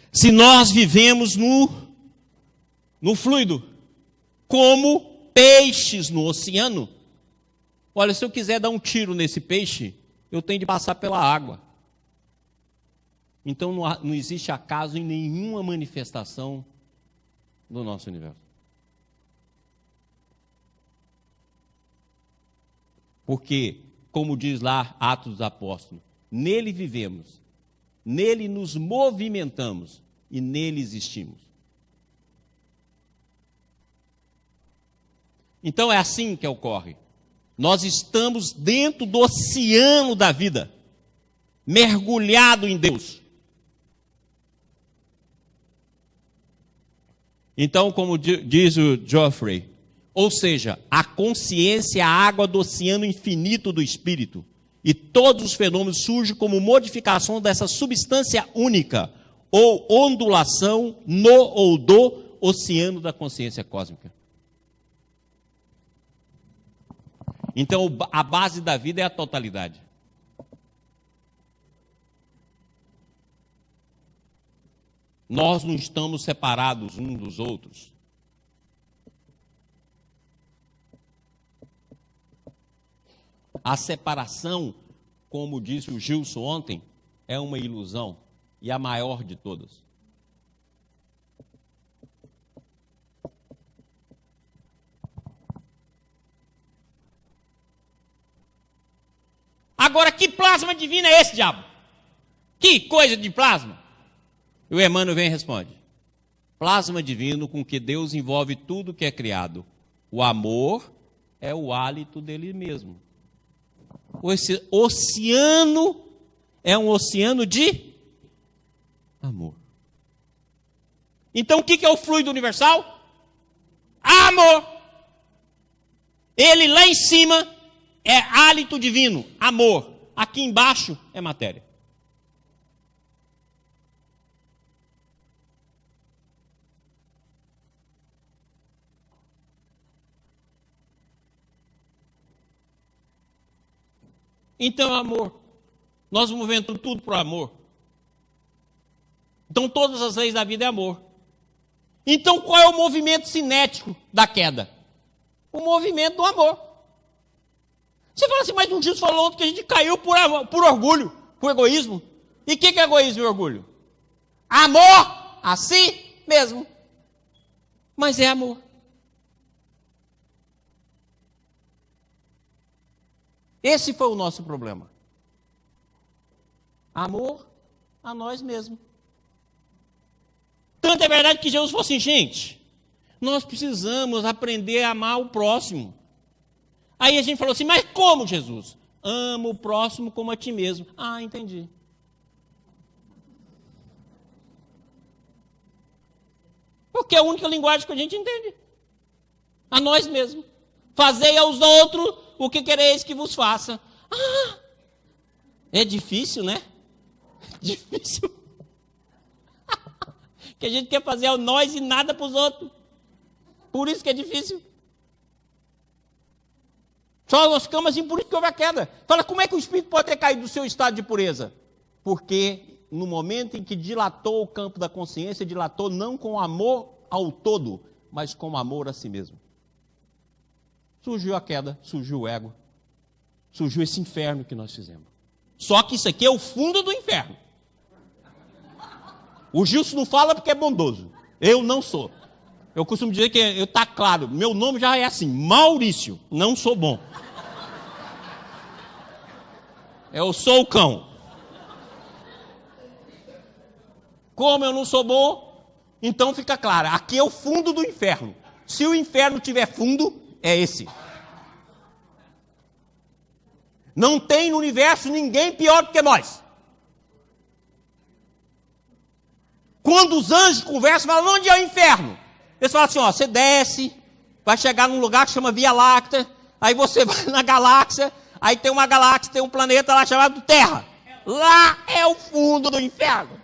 Se nós vivemos no fluido, como peixes no oceano, olha, se eu quiser dar um tiro nesse peixe, eu tenho de passar pela água. Então não existe acaso em nenhuma manifestação do nosso universo. Porque, como diz lá Atos dos Apóstolos, nele vivemos, nele nos movimentamos e nele existimos. Então é assim que ocorre. Nós estamos dentro do oceano da vida, mergulhado em Deus. Então, como diz o Geoffrey, ou seja, a consciência é a água do oceano infinito do espírito. E todos os fenômenos surgem como modificação dessa substância única, ou ondulação no ou do oceano da consciência cósmica. Então, a base da vida é a totalidade. Nós não estamos separados uns dos outros. A separação, como disse o Gilson ontem, é uma ilusão e a maior de todas. Agora, que plasma divino é esse, diabo? Que coisa de plasma? E o Emmanuel vem e responde: plasma divino com que Deus envolve tudo que é criado. O amor é o hálito dele mesmo. Esse oceano é um oceano de amor. Então, o que é o fluido universal? Amor. Ele lá em cima é hálito divino, amor. Aqui embaixo é matéria. Então, amor. Nós movemos tudo para o amor. Então, todas as leis da vida é amor. Então, qual é o movimento cinético da queda? O movimento do amor. Você fala assim, mas um dia você falou que a gente caiu por orgulho, por egoísmo. E o que é egoísmo e orgulho? Amor a si mesmo. Mas é amor. Esse foi o nosso problema. Amor a nós mesmos. Tanto é verdade que Jesus falou assim, gente, nós precisamos aprender a amar o próximo. Aí a gente falou assim, mas como, Jesus? Ama o próximo como a ti mesmo. Ah, entendi. Porque é a única linguagem que a gente entende. A nós mesmos. Fazei aos outros o que quereis que vos faça. Ah, é difícil, né? Difícil. Que a gente quer fazer a nós e nada para os outros. Por isso que é difícil. Só nós ficamos assim, por isso que houve a queda. Fala, como é que o espírito pode ter caído do seu estado de pureza? Porque no momento em que dilatou o campo da consciência, dilatou não com amor ao todo, mas com amor a si mesmo. Surgiu a queda, surgiu o ego, surgiu esse inferno que nós fizemos. Só que isso aqui é o fundo do inferno. O Gilson não fala porque é bondoso. Eu não sou. Eu costumo dizer que está claro, meu nome já é assim, Maurício, não sou bom. Eu sou o cão. Como eu não sou bom, então fica claro, aqui é o fundo do inferno. Se o inferno tiver fundo, é esse. Não tem no universo ninguém pior do que nós. Quando os anjos conversam, falam, onde é o inferno? Eles falam assim, ó, você desce, vai chegar num lugar que chama Via Láctea, aí você vai na galáxia, aí tem uma galáxia, tem um planeta lá chamado Terra. Lá é o fundo do inferno.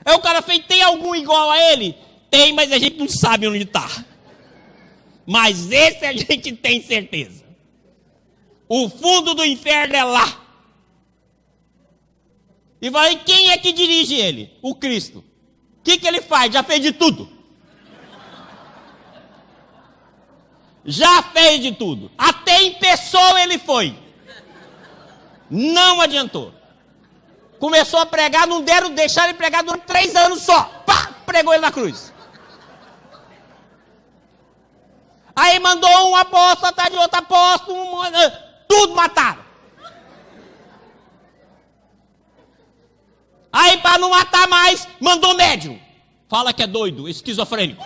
Aí o cara fez, tem algum igual a ele? Tem, mas a gente não sabe onde está. Mas esse a gente tem certeza. O fundo do inferno é lá. E vai, quem é que dirige ele? O Cristo. O que ele faz? Já fez de tudo. Já fez de tudo. Até em pessoa ele foi. Não adiantou. Começou a pregar, não deram, deixaram ele pregar durante 3 anos só. Pá, pregou ele na cruz. Aí mandou um apóstolo atrás de outro apóstolo, tudo mataram. Aí, para não matar mais, mandou médium. Fala que é doido, esquizofrênico.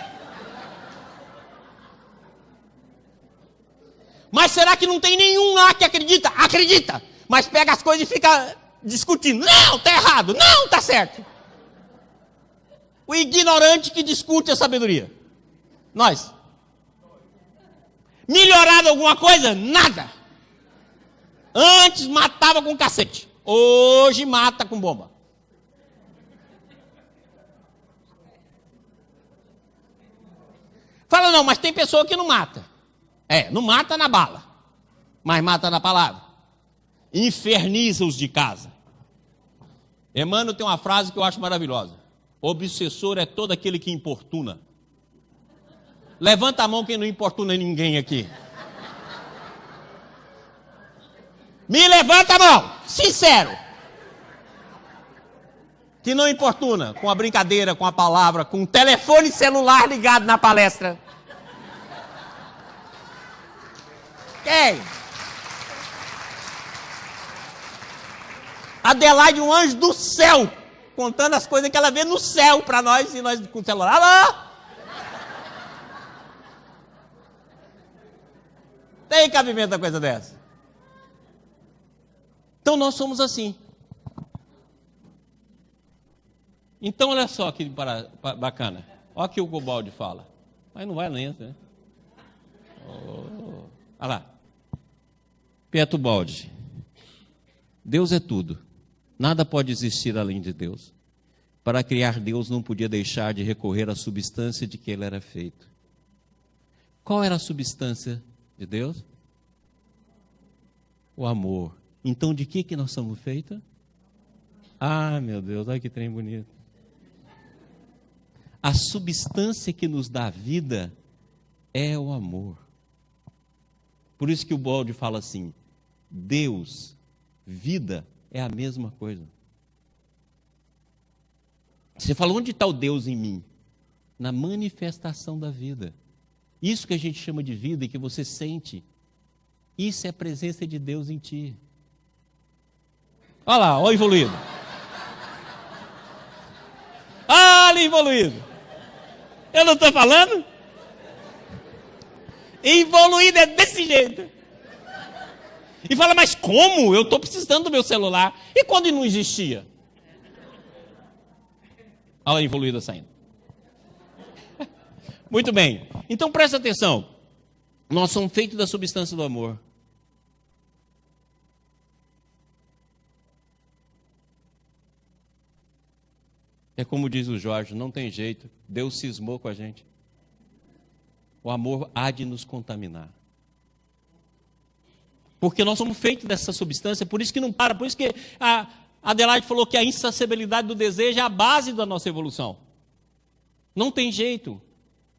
Mas será que não tem nenhum lá que acredita? Acredita, mas pega as coisas e fica discutindo. Não, tá errado. Não, tá certo. O ignorante que discute a sabedoria. Nós. Melhorado alguma coisa? Nada. Antes matava com cacete. Hoje mata com bomba. Fala, não, mas tem pessoa que não mata. Não mata na bala, mas mata na palavra. Inferniza os de casa. Emmanuel tem uma frase que eu acho maravilhosa. Obsessor é todo aquele que importuna. Levanta a mão quem não importuna ninguém aqui. Me levanta a mão, sincero. Que não importuna com a brincadeira, com a palavra, com o telefone celular ligado na palestra. Quem? Adelaide, um anjo do céu, contando as coisas que ela vê no céu para nós, e nós com o celular. Alô? Tem cabimento a coisa dessa? Então nós somos assim. Então olha só que bacana. Olha o que o Gobaldi fala. Mas não vai nem, né? Olha lá. Pietro Baldi. Deus é tudo. Nada pode existir além de Deus. Para criar Deus não podia deixar de recorrer à substância de que ele era feito. Qual era a substância de Deus? O amor. Então de que nós somos feitos? Ah, meu Deus, olha que trem bonito. A substância que nos dá vida é o amor. Por isso que o Baldi fala assim, Deus, vida, é a mesma coisa. Você fala, onde está o Deus em mim? Na manifestação da vida. Isso que a gente chama de vida e que você sente, isso é a presença de Deus em ti. Olha lá, olha o evoluído. Olha o evoluído. Eu não estou falando? Evoluído é desse jeito. E fala, mas como? Eu estou precisando do meu celular. E quando não existia? Olha a evoluída saindo. Muito bem. Então presta atenção. Nós somos feitos da substância do amor. É como diz o Jorge, não tem jeito. Deus cismou com a gente. O amor há de nos contaminar. Porque nós somos feitos dessa substância, por isso que não para. Por isso que a Adelaide falou que a insaciabilidade do desejo é a base da nossa evolução. Não tem jeito.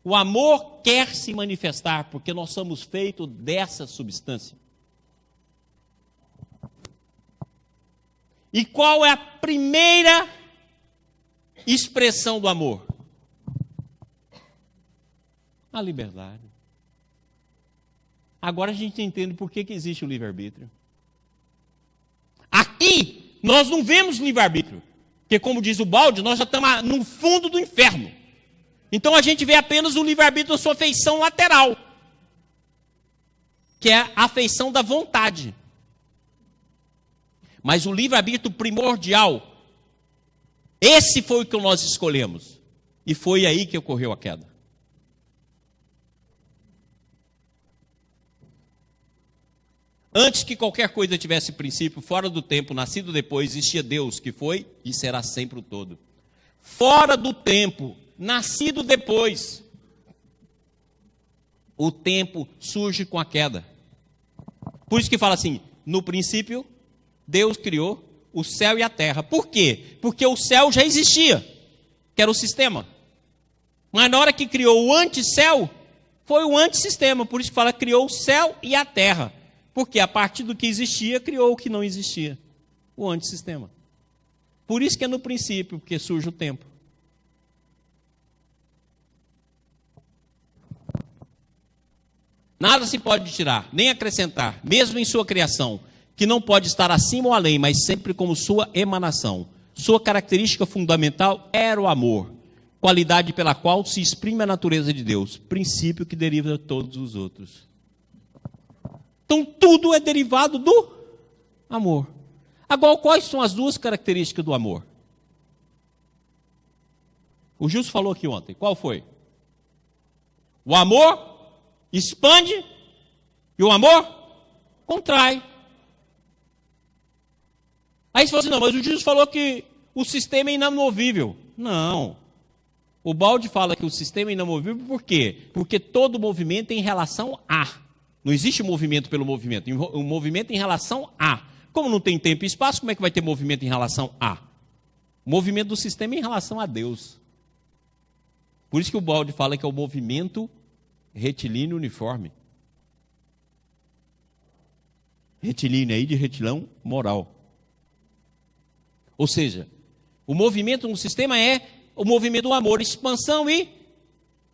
O amor quer se manifestar, porque nós somos feitos dessa substância. E qual é a primeira expressão do amor? A liberdade. Agora a gente entende por que existe o livre-arbítrio. Aqui, nós não vemos livre-arbítrio. Porque, como diz o Baldi, nós já estamos no fundo do inferno. Então a gente vê apenas o livre-arbítrio da sua feição lateral. Que é a feição da vontade. Mas o livre-arbítrio primordial, esse foi o que nós escolhemos. E foi aí que ocorreu a queda. Antes que qualquer coisa tivesse princípio, fora do tempo, nascido depois, existia Deus, que foi e será sempre o todo. Fora do tempo, nascido depois, o tempo surge com a queda. Por isso que fala assim, no princípio, Deus criou o céu e a terra. Por quê? Porque o céu já existia, que era o sistema. Mas na hora que criou o anticéu, foi o antissistema. Por isso que fala, criou o céu e a terra. Porque a partir do que existia, criou o que não existia. O antissistema. Por isso que é no princípio, porque surge o tempo. Nada se pode tirar, nem acrescentar, mesmo em sua criação, que não pode estar acima ou além, mas sempre como sua emanação. Sua característica fundamental era o amor, qualidade pela qual se exprime a natureza de Deus, princípio que deriva de todos os outros. Então, tudo é derivado do amor. Agora, quais são as duas características do amor? O Justo falou aqui ontem. Qual foi? O amor expande e o amor contrai. Aí você fala assim, não, mas o Justo falou que o sistema é inamovível. Não. O Balde fala que o sistema é inamovível por quê? Porque todo movimento é em relação a. Não existe movimento pelo movimento. O movimento é em relação a. Como não tem tempo e espaço, como é que vai ter movimento em relação a? O movimento do sistema é em relação a Deus. Por isso que o Balde fala que é o movimento retilíneo uniforme. Retilíneo aí de retilão moral. Ou seja, o movimento no sistema é o movimento do amor, expansão e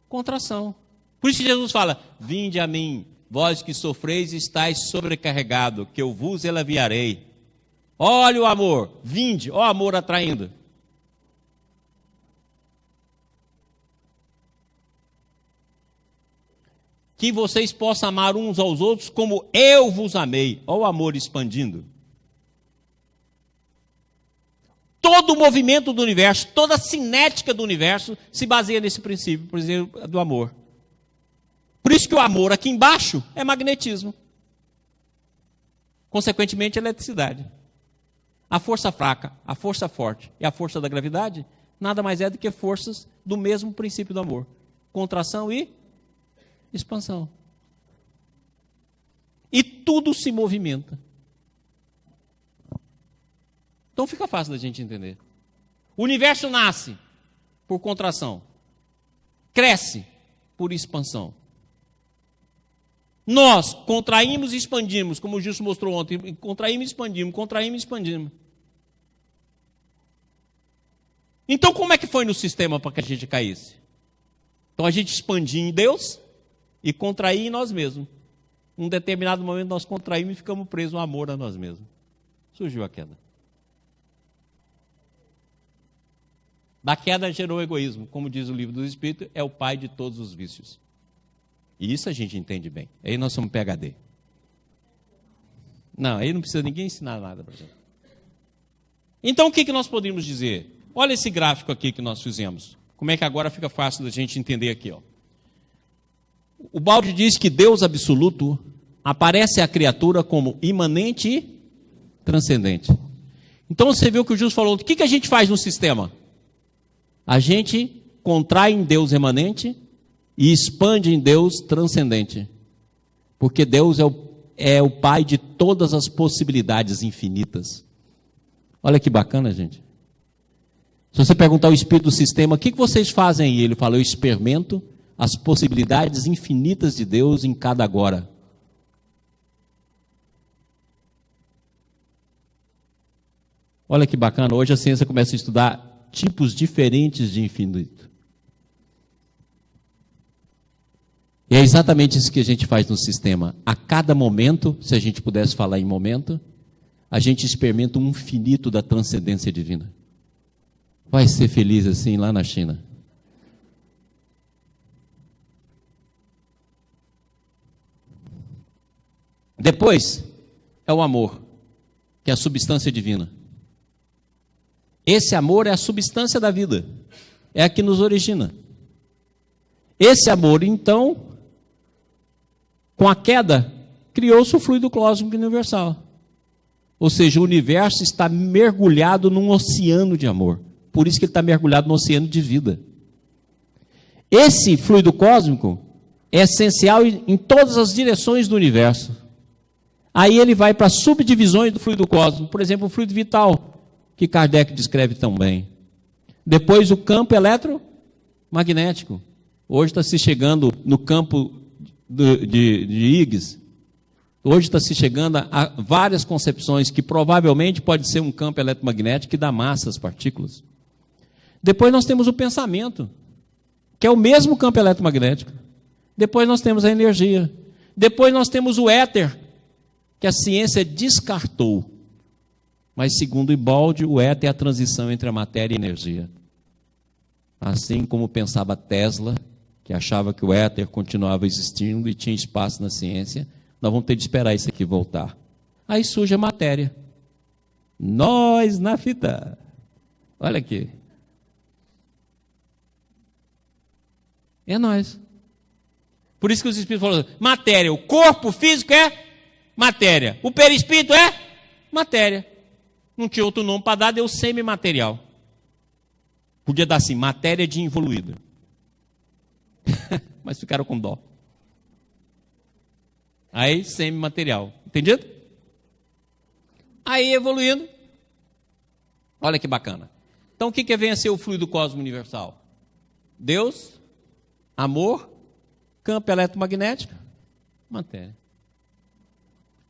contração. Por isso que Jesus fala, vinde a mim, vós que sofreis e estáis sobrecarregado, que eu vos aliviarei. Olha o amor, vinde, ó amor atraindo. Que vocês possam amar uns aos outros como eu vos amei. Olha o amor expandindo. Todo o movimento do universo, toda a cinética do universo se baseia nesse princípio, por exemplo, do amor. Por isso que o amor aqui embaixo é magnetismo. Consequentemente, eletricidade. A força fraca, a força forte e a força da gravidade nada mais é do que forças do mesmo princípio do amor. Contração e expansão. E tudo se movimenta. Então fica fácil da gente entender. O universo nasce por contração. Cresce por expansão. Nós contraímos e expandimos, como o Justo mostrou ontem. Contraímos e expandimos, contraímos e expandimos. Então como é que foi no sistema para que a gente caísse? Então a gente expandia em Deus e contraía em nós mesmos. Em um determinado momento nós contraímos e ficamos presos ao amor a nós mesmos. Surgiu a queda. Da queda gerou o egoísmo. Como diz o livro do Espírito, é o pai de todos os vícios. E isso a gente entende bem. Aí nós somos PhD. Não, aí não precisa ninguém ensinar nada para a gente. Então o que nós podemos dizer? Olha esse gráfico aqui que nós fizemos. Como é que agora fica fácil da gente entender aqui, ó. O Balde diz que Deus absoluto aparece à criatura como imanente e transcendente. Então você viu que o Justo falou, o que a gente faz no sistema? A gente contrai em Deus emanente e expande em Deus transcendente. Porque Deus é o Pai de todas as possibilidades infinitas. Olha que bacana, gente. Se você perguntar ao Espírito do sistema, o que vocês fazem aí? Ele fala, eu experimento as possibilidades infinitas de Deus em cada agora. Olha que bacana, hoje a ciência começa a estudar tipos diferentes de infinito. E é exatamente isso que a gente faz no sistema. A cada momento, se a gente pudesse falar em momento, a gente experimenta um infinito da transcendência divina. Vai ser feliz assim lá na China. Depois, é o amor, que é a substância divina. Esse amor é a substância da vida, é a que nos origina. Esse amor, então, com a queda, criou-se o fluido cósmico universal. Ou seja, o universo está mergulhado num oceano de amor. Por isso que ele está mergulhado no oceano de vida. Esse fluido cósmico é essencial em todas as direções do universo. Aí ele vai para subdivisões do fluido cósmico. Por exemplo, o fluido vital, que Kardec descreve tão bem. Depois o campo eletromagnético. Hoje está se chegando no campo de Higgs. Hoje está se chegando a várias concepções que provavelmente pode ser um campo eletromagnético que dá massa às partículas. Depois nós temos o pensamento, que é o mesmo campo eletromagnético. Depois nós temos a energia. Depois nós temos o éter, que a ciência descartou. Mas segundo Ibaldi, o éter é a transição entre a matéria e a energia. Assim como pensava Tesla, que achava que o éter continuava existindo e tinha espaço na ciência, nós vamos ter de esperar isso aqui voltar. Aí surge a matéria. Nós na fita. Olha aqui. É nós. Por isso que os Espíritos falam, matéria, o corpo físico é matéria, o perispírito é matéria. Não tinha outro nome para dar, deu semimaterial. Podia dar assim, matéria de involuída. Mas ficaram com dó. Aí, semimaterial. Entendido? Aí, evoluindo. Olha que bacana. Então, o que vem a ser o fluido cósmico universal? Deus, amor, campo eletromagnético, matéria.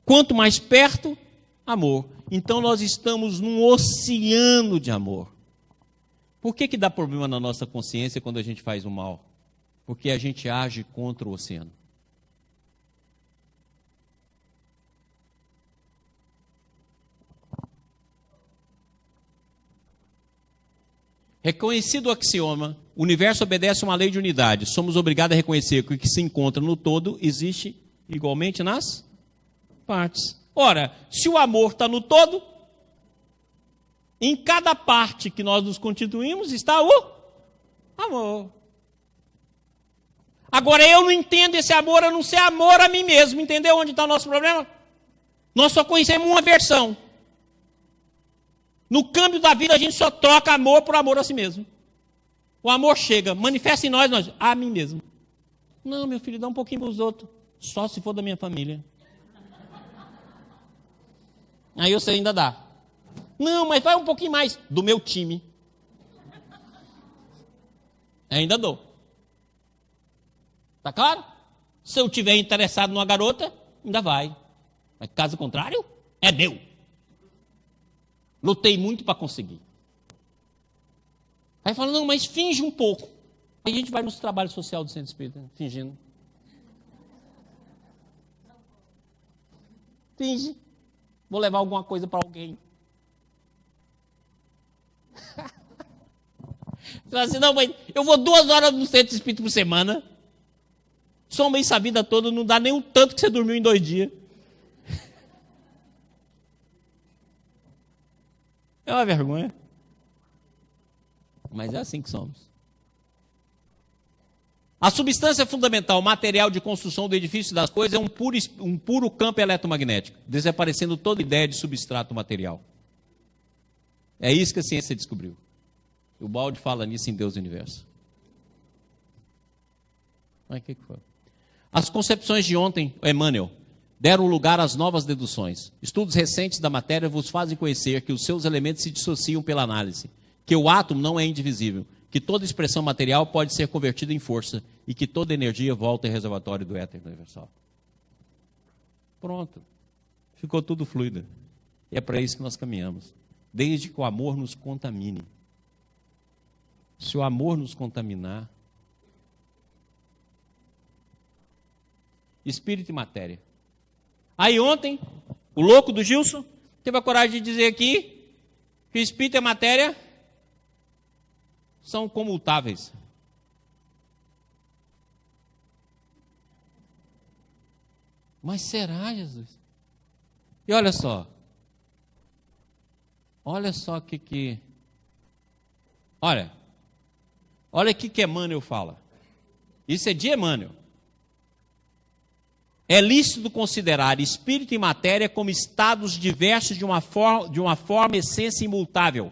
Quanto mais perto, amor. Então, nós estamos num oceano de amor. Por que dá problema na nossa consciência quando a gente faz o mal? Porque a gente age contra o oceano. Reconhecido o axioma, o universo obedece a uma lei de unidade. Somos obrigados a reconhecer que o que se encontra no todo existe igualmente nas partes. Ora, se o amor está no todo, em cada parte que nós nos constituímos está o amor. Agora, eu não entendo esse amor, a não ser amor a mim mesmo. Entendeu onde está o nosso problema? Nós só conhecemos uma versão. No câmbio da vida, a gente só troca amor por amor a si mesmo. O amor chega, manifesta em nós, a mim mesmo. Não, meu filho, dá um pouquinho para os outros. Só se for da minha família. Aí você ainda dá. Não, mas vai um pouquinho mais do meu time. Ainda dou. Tá claro? Se eu tiver interessado numa garota, ainda vai. Mas caso contrário, é meu. Lutei muito para conseguir. Aí fala, não, mas finge um pouco. Aí a gente vai no trabalho social do Centro Espírita, fingindo. Finge. Vou levar alguma coisa para alguém. Você fala assim, não, mas eu vou 2 horas no Centro Espírita por semana. Soma isso a vida toda, não dá nem o tanto que você dormiu em 2 dias. É uma vergonha. Mas é assim que somos. A substância fundamental, material de construção do edifício das coisas, é um puro campo eletromagnético, desaparecendo toda ideia de substrato material. É isso que a ciência descobriu. O Balde fala nisso em Deus e Universo. Mas o que foi? As concepções de ontem, Emmanuel, deram lugar às novas deduções. Estudos recentes da matéria vos fazem conhecer que os seus elementos se dissociam pela análise, que o átomo não é indivisível, que toda expressão material pode ser convertida em força e que toda energia volta em reservatório do éter universal. Pronto. Ficou tudo fluido. E é para isso que nós caminhamos. Desde que o amor nos contamine. Se o amor nos contaminar, espírito e matéria. Aí ontem, o louco do Gilson teve a coragem de dizer aqui que o espírito e a matéria são comutáveis. Mas será, Jesus? E olha só que olha o que Emmanuel fala. Isso é de Emmanuel. É lícito considerar espírito e matéria como estados diversos de uma forma essência imutável,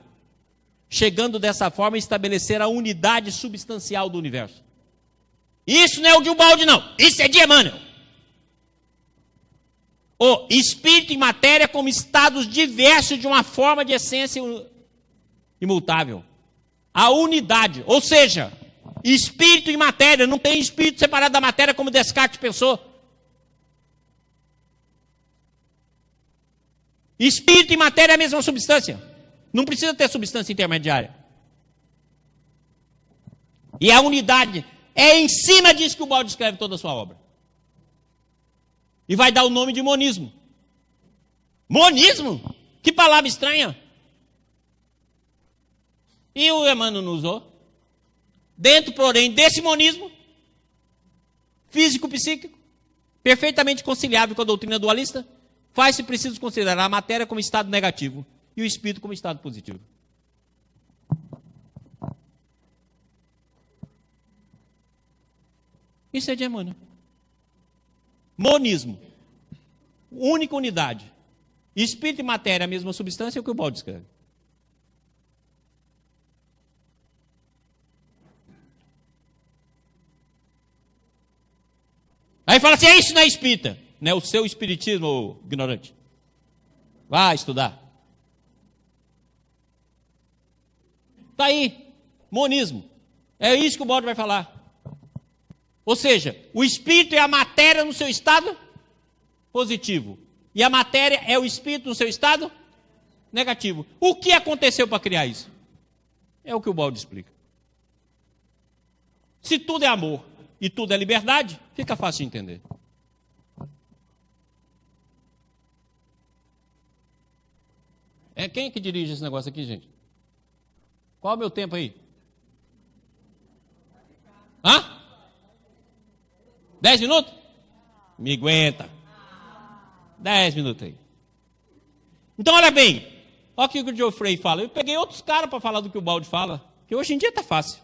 chegando dessa forma a estabelecer a unidade substancial do universo. Isso não é o de Ubaldi, não. Isso é de Emmanuel. O espírito e matéria como estados diversos de uma forma de essência imutável. A unidade, ou seja, espírito e matéria, não tem espírito separado da matéria como Descartes pensou. Espírito e matéria é a mesma substância. Não precisa ter substância intermediária. E a unidade é em cima disso que o Balde escreve toda a sua obra. E vai dar o nome de monismo. Monismo? Que palavra estranha. E o Emmanuel não usou. Dentro, porém, desse monismo, físico-psíquico, perfeitamente conciliável com a doutrina dualista, faz-se preciso considerar a matéria como estado negativo e o espírito como estado positivo. Isso é de Emmanuel. Monismo. Única unidade. Espírito e matéria, a mesma substância, é o que o Baldi escreve. Aí fala assim, isso não é espírita. Não é o seu espiritismo, ignorante. Vá estudar. Está aí, monismo. É isso que o Baldi vai falar. Ou seja, o espírito é a matéria no seu estado positivo. E a matéria é o espírito no seu estado negativo. O que aconteceu para criar isso? É o que o Baldi explica. Se tudo é amor e tudo é liberdade, fica fácil de entender. É quem que dirige esse negócio aqui, gente? Qual é o meu tempo aí? Hã? 10 minutos? Me aguenta. 10 minutos aí. Então, olha bem. Olha o que o Geoffrey fala. Eu peguei outros caras para falar do que o Baldi fala. Que hoje em dia está fácil.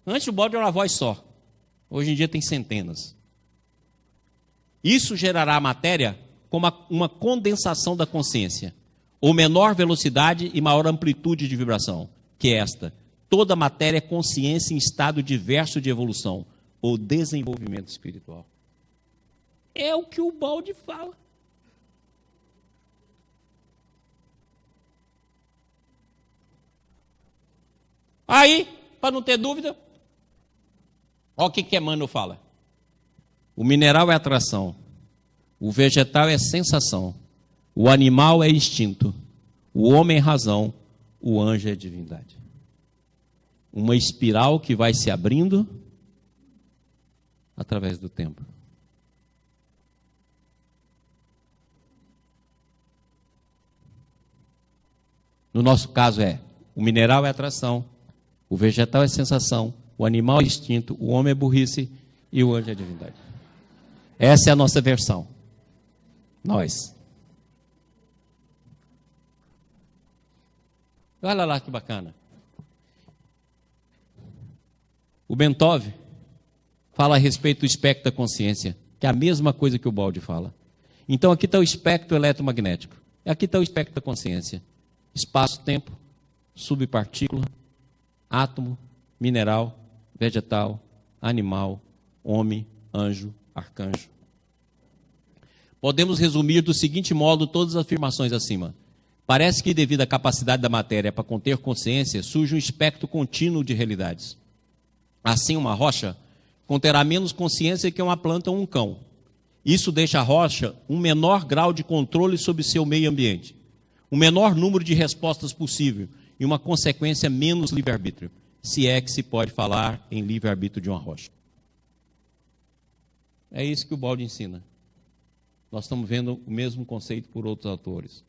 Antes o Baldi era uma voz só. Hoje em dia tem centenas. Isso gerará a matéria como uma condensação da consciência. Ou menor velocidade e maior amplitude de vibração. Que é esta. Toda matéria é consciência em estado diverso de evolução. Ou desenvolvimento espiritual. É o que o Baldi fala. Aí, para não ter dúvida, olha o que Emmanuel fala. O mineral é atração, o vegetal é sensação, o animal é instinto, o homem é razão, o anjo é divindade. Uma espiral que vai se abrindo através do tempo. No nosso caso o mineral é atração, o vegetal é sensação, o animal é instinto, o homem é burrice e o anjo é divindade. Essa é a nossa versão. Nós. Olha lá que bacana. O Bentov fala a respeito do espectro da consciência, que é a mesma coisa que o Baldi fala. Então aqui está o espectro eletromagnético. Aqui está o espectro da consciência. Espaço-tempo, subpartícula, átomo, mineral, vegetal, animal, homem, anjo, arcanjo. Podemos resumir do seguinte modo todas as afirmações acima. Parece que devido à capacidade da matéria para conter consciência, surge um espectro contínuo de realidades. Assim, uma rocha conterá menos consciência que uma planta ou um cão. Isso deixa a rocha um menor grau de controle sobre seu meio ambiente, um menor número de respostas possível e uma consequência menos livre-arbítrio, se é que se pode falar em livre-arbítrio de uma rocha. É isso que o Baldi ensina. Nós estamos vendo o mesmo conceito por outros autores.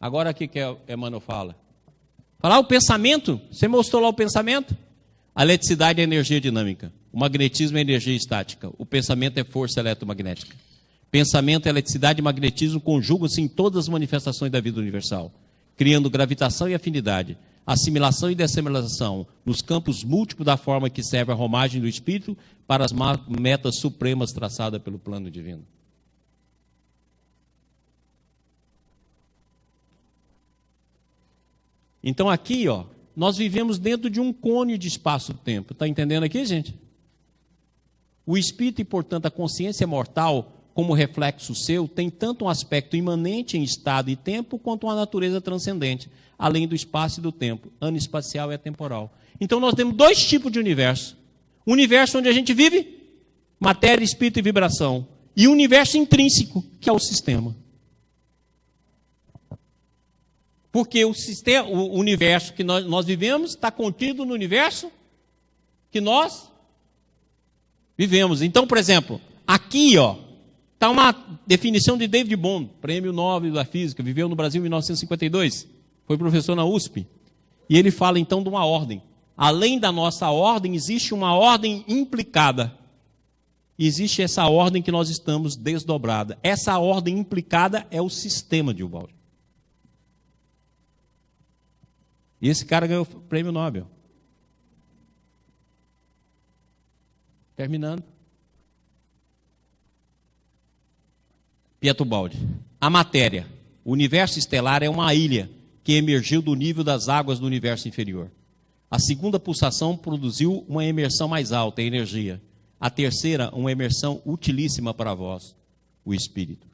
Agora o que Emmanuel fala? Falar o pensamento, você mostrou lá o pensamento? A eletricidade é energia dinâmica, o magnetismo é energia estática, o pensamento é força eletromagnética. Pensamento, eletricidade e magnetismo conjugam-se em todas as manifestações da vida universal, criando gravitação e afinidade, assimilação e dessimilação nos campos múltiplos da forma que serve a romagem do espírito para as metas supremas traçadas pelo plano divino. Então aqui, nós vivemos dentro de um cone de espaço-tempo. Está entendendo aqui, gente? O espírito e, portanto, a consciência mortal, como reflexo seu, tem tanto um aspecto imanente em estado e tempo, quanto uma natureza transcendente, além do espaço e do tempo. Anispacial e atemporal. Então nós temos dois tipos de universo. O universo onde a gente vive, matéria, espírito e vibração. E o universo intrínseco, que é o sistema. Porque o universo que nós vivemos está contido no universo que nós vivemos. Então, por exemplo, aqui está uma definição de David Bohm, prêmio Nobel da Física, viveu no Brasil em 1952, foi professor na USP. E ele fala então de uma ordem. Além da nossa ordem, existe uma ordem implicada. Existe essa ordem que nós estamos desdobrada. Essa ordem implicada é o sistema de Ubaldi. E esse cara ganhou o prêmio Nobel. terminando. Pietro Baldi. A matéria, o universo estelar é uma ilha que emergiu do nível das águas do universo inferior. A segunda pulsação produziu uma emersão mais alta, a energia. A terceira, uma emersão utilíssima para vós, o espírito.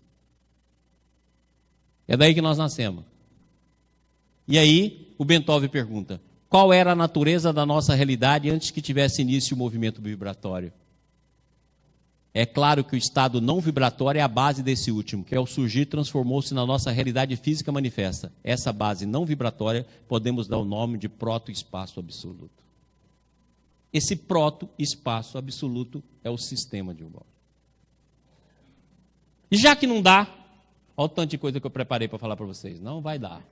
É daí que nós nascemos. E aí, o Beethoven pergunta, qual era a natureza da nossa realidade antes que tivesse início o movimento vibratório? É claro que o estado não vibratório é a base desse último, que ao surgir transformou-se na nossa realidade física manifesta. Essa base não vibratória podemos dar o nome de proto-espaço absoluto. Esse proto-espaço absoluto é o sistema de Humboldt. E já que não dá, olha o tanto de coisa que eu preparei para falar para vocês. Não vai dar.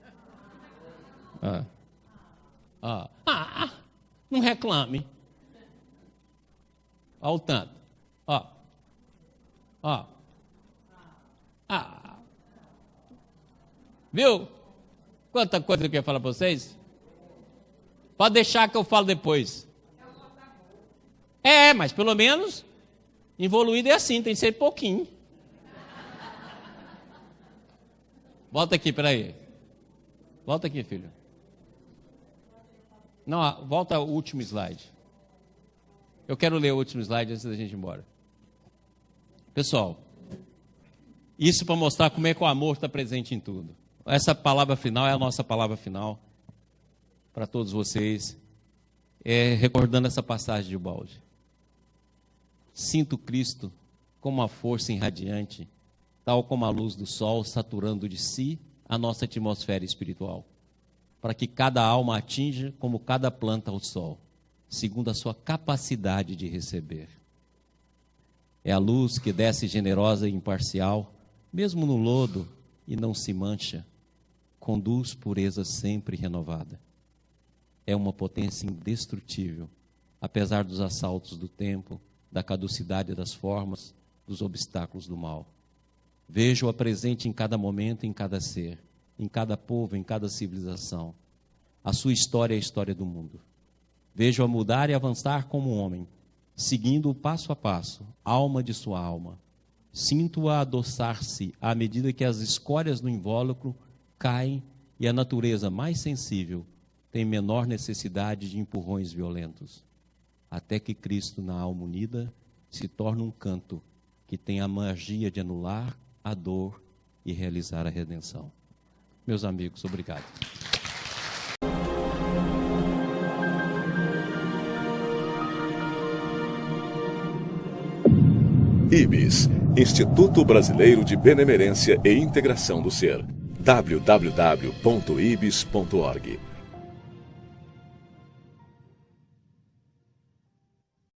Não reclame. Olha o tanto. Viu? Quanta coisa eu queria falar para vocês? Pode deixar que eu falo depois. Mas pelo menos evoluído é assim, tem que ser pouquinho. Volta aqui, peraí. Volta aqui, filho. Não, volta ao último slide. Eu quero ler o último slide antes da gente ir embora. Pessoal, isso para mostrar como é que o amor está presente em tudo. Essa palavra final é a nossa palavra final para todos vocês. Recordando essa passagem de Baldi. Sinto Cristo como uma força irradiante, tal como a luz do sol saturando de si a nossa atmosfera espiritual, para que cada alma atinja como cada planta o sol, segundo a sua capacidade de receber. É a luz que desce generosa e imparcial, mesmo no lodo, e não se mancha, conduz pureza sempre renovada. É uma potência indestrutível, apesar dos assaltos do tempo, da caducidade das formas, dos obstáculos do mal. Vejo-a presente em cada momento, em cada ser, em cada povo, em cada civilização. A sua história é a história do mundo. Vejo-a mudar e avançar como um homem, seguindo-o passo a passo, alma de sua alma. Sinto-a adoçar-se à medida que as escórias no invólucro caem e a natureza mais sensível tem menor necessidade de empurrões violentos, até que Cristo, na alma unida, se torna um canto que tem a magia de anular a dor e realizar a redenção. Meus amigos, obrigado. IBS, Instituto Brasileiro de Benemerência e Integração do Ser. www.ibis.org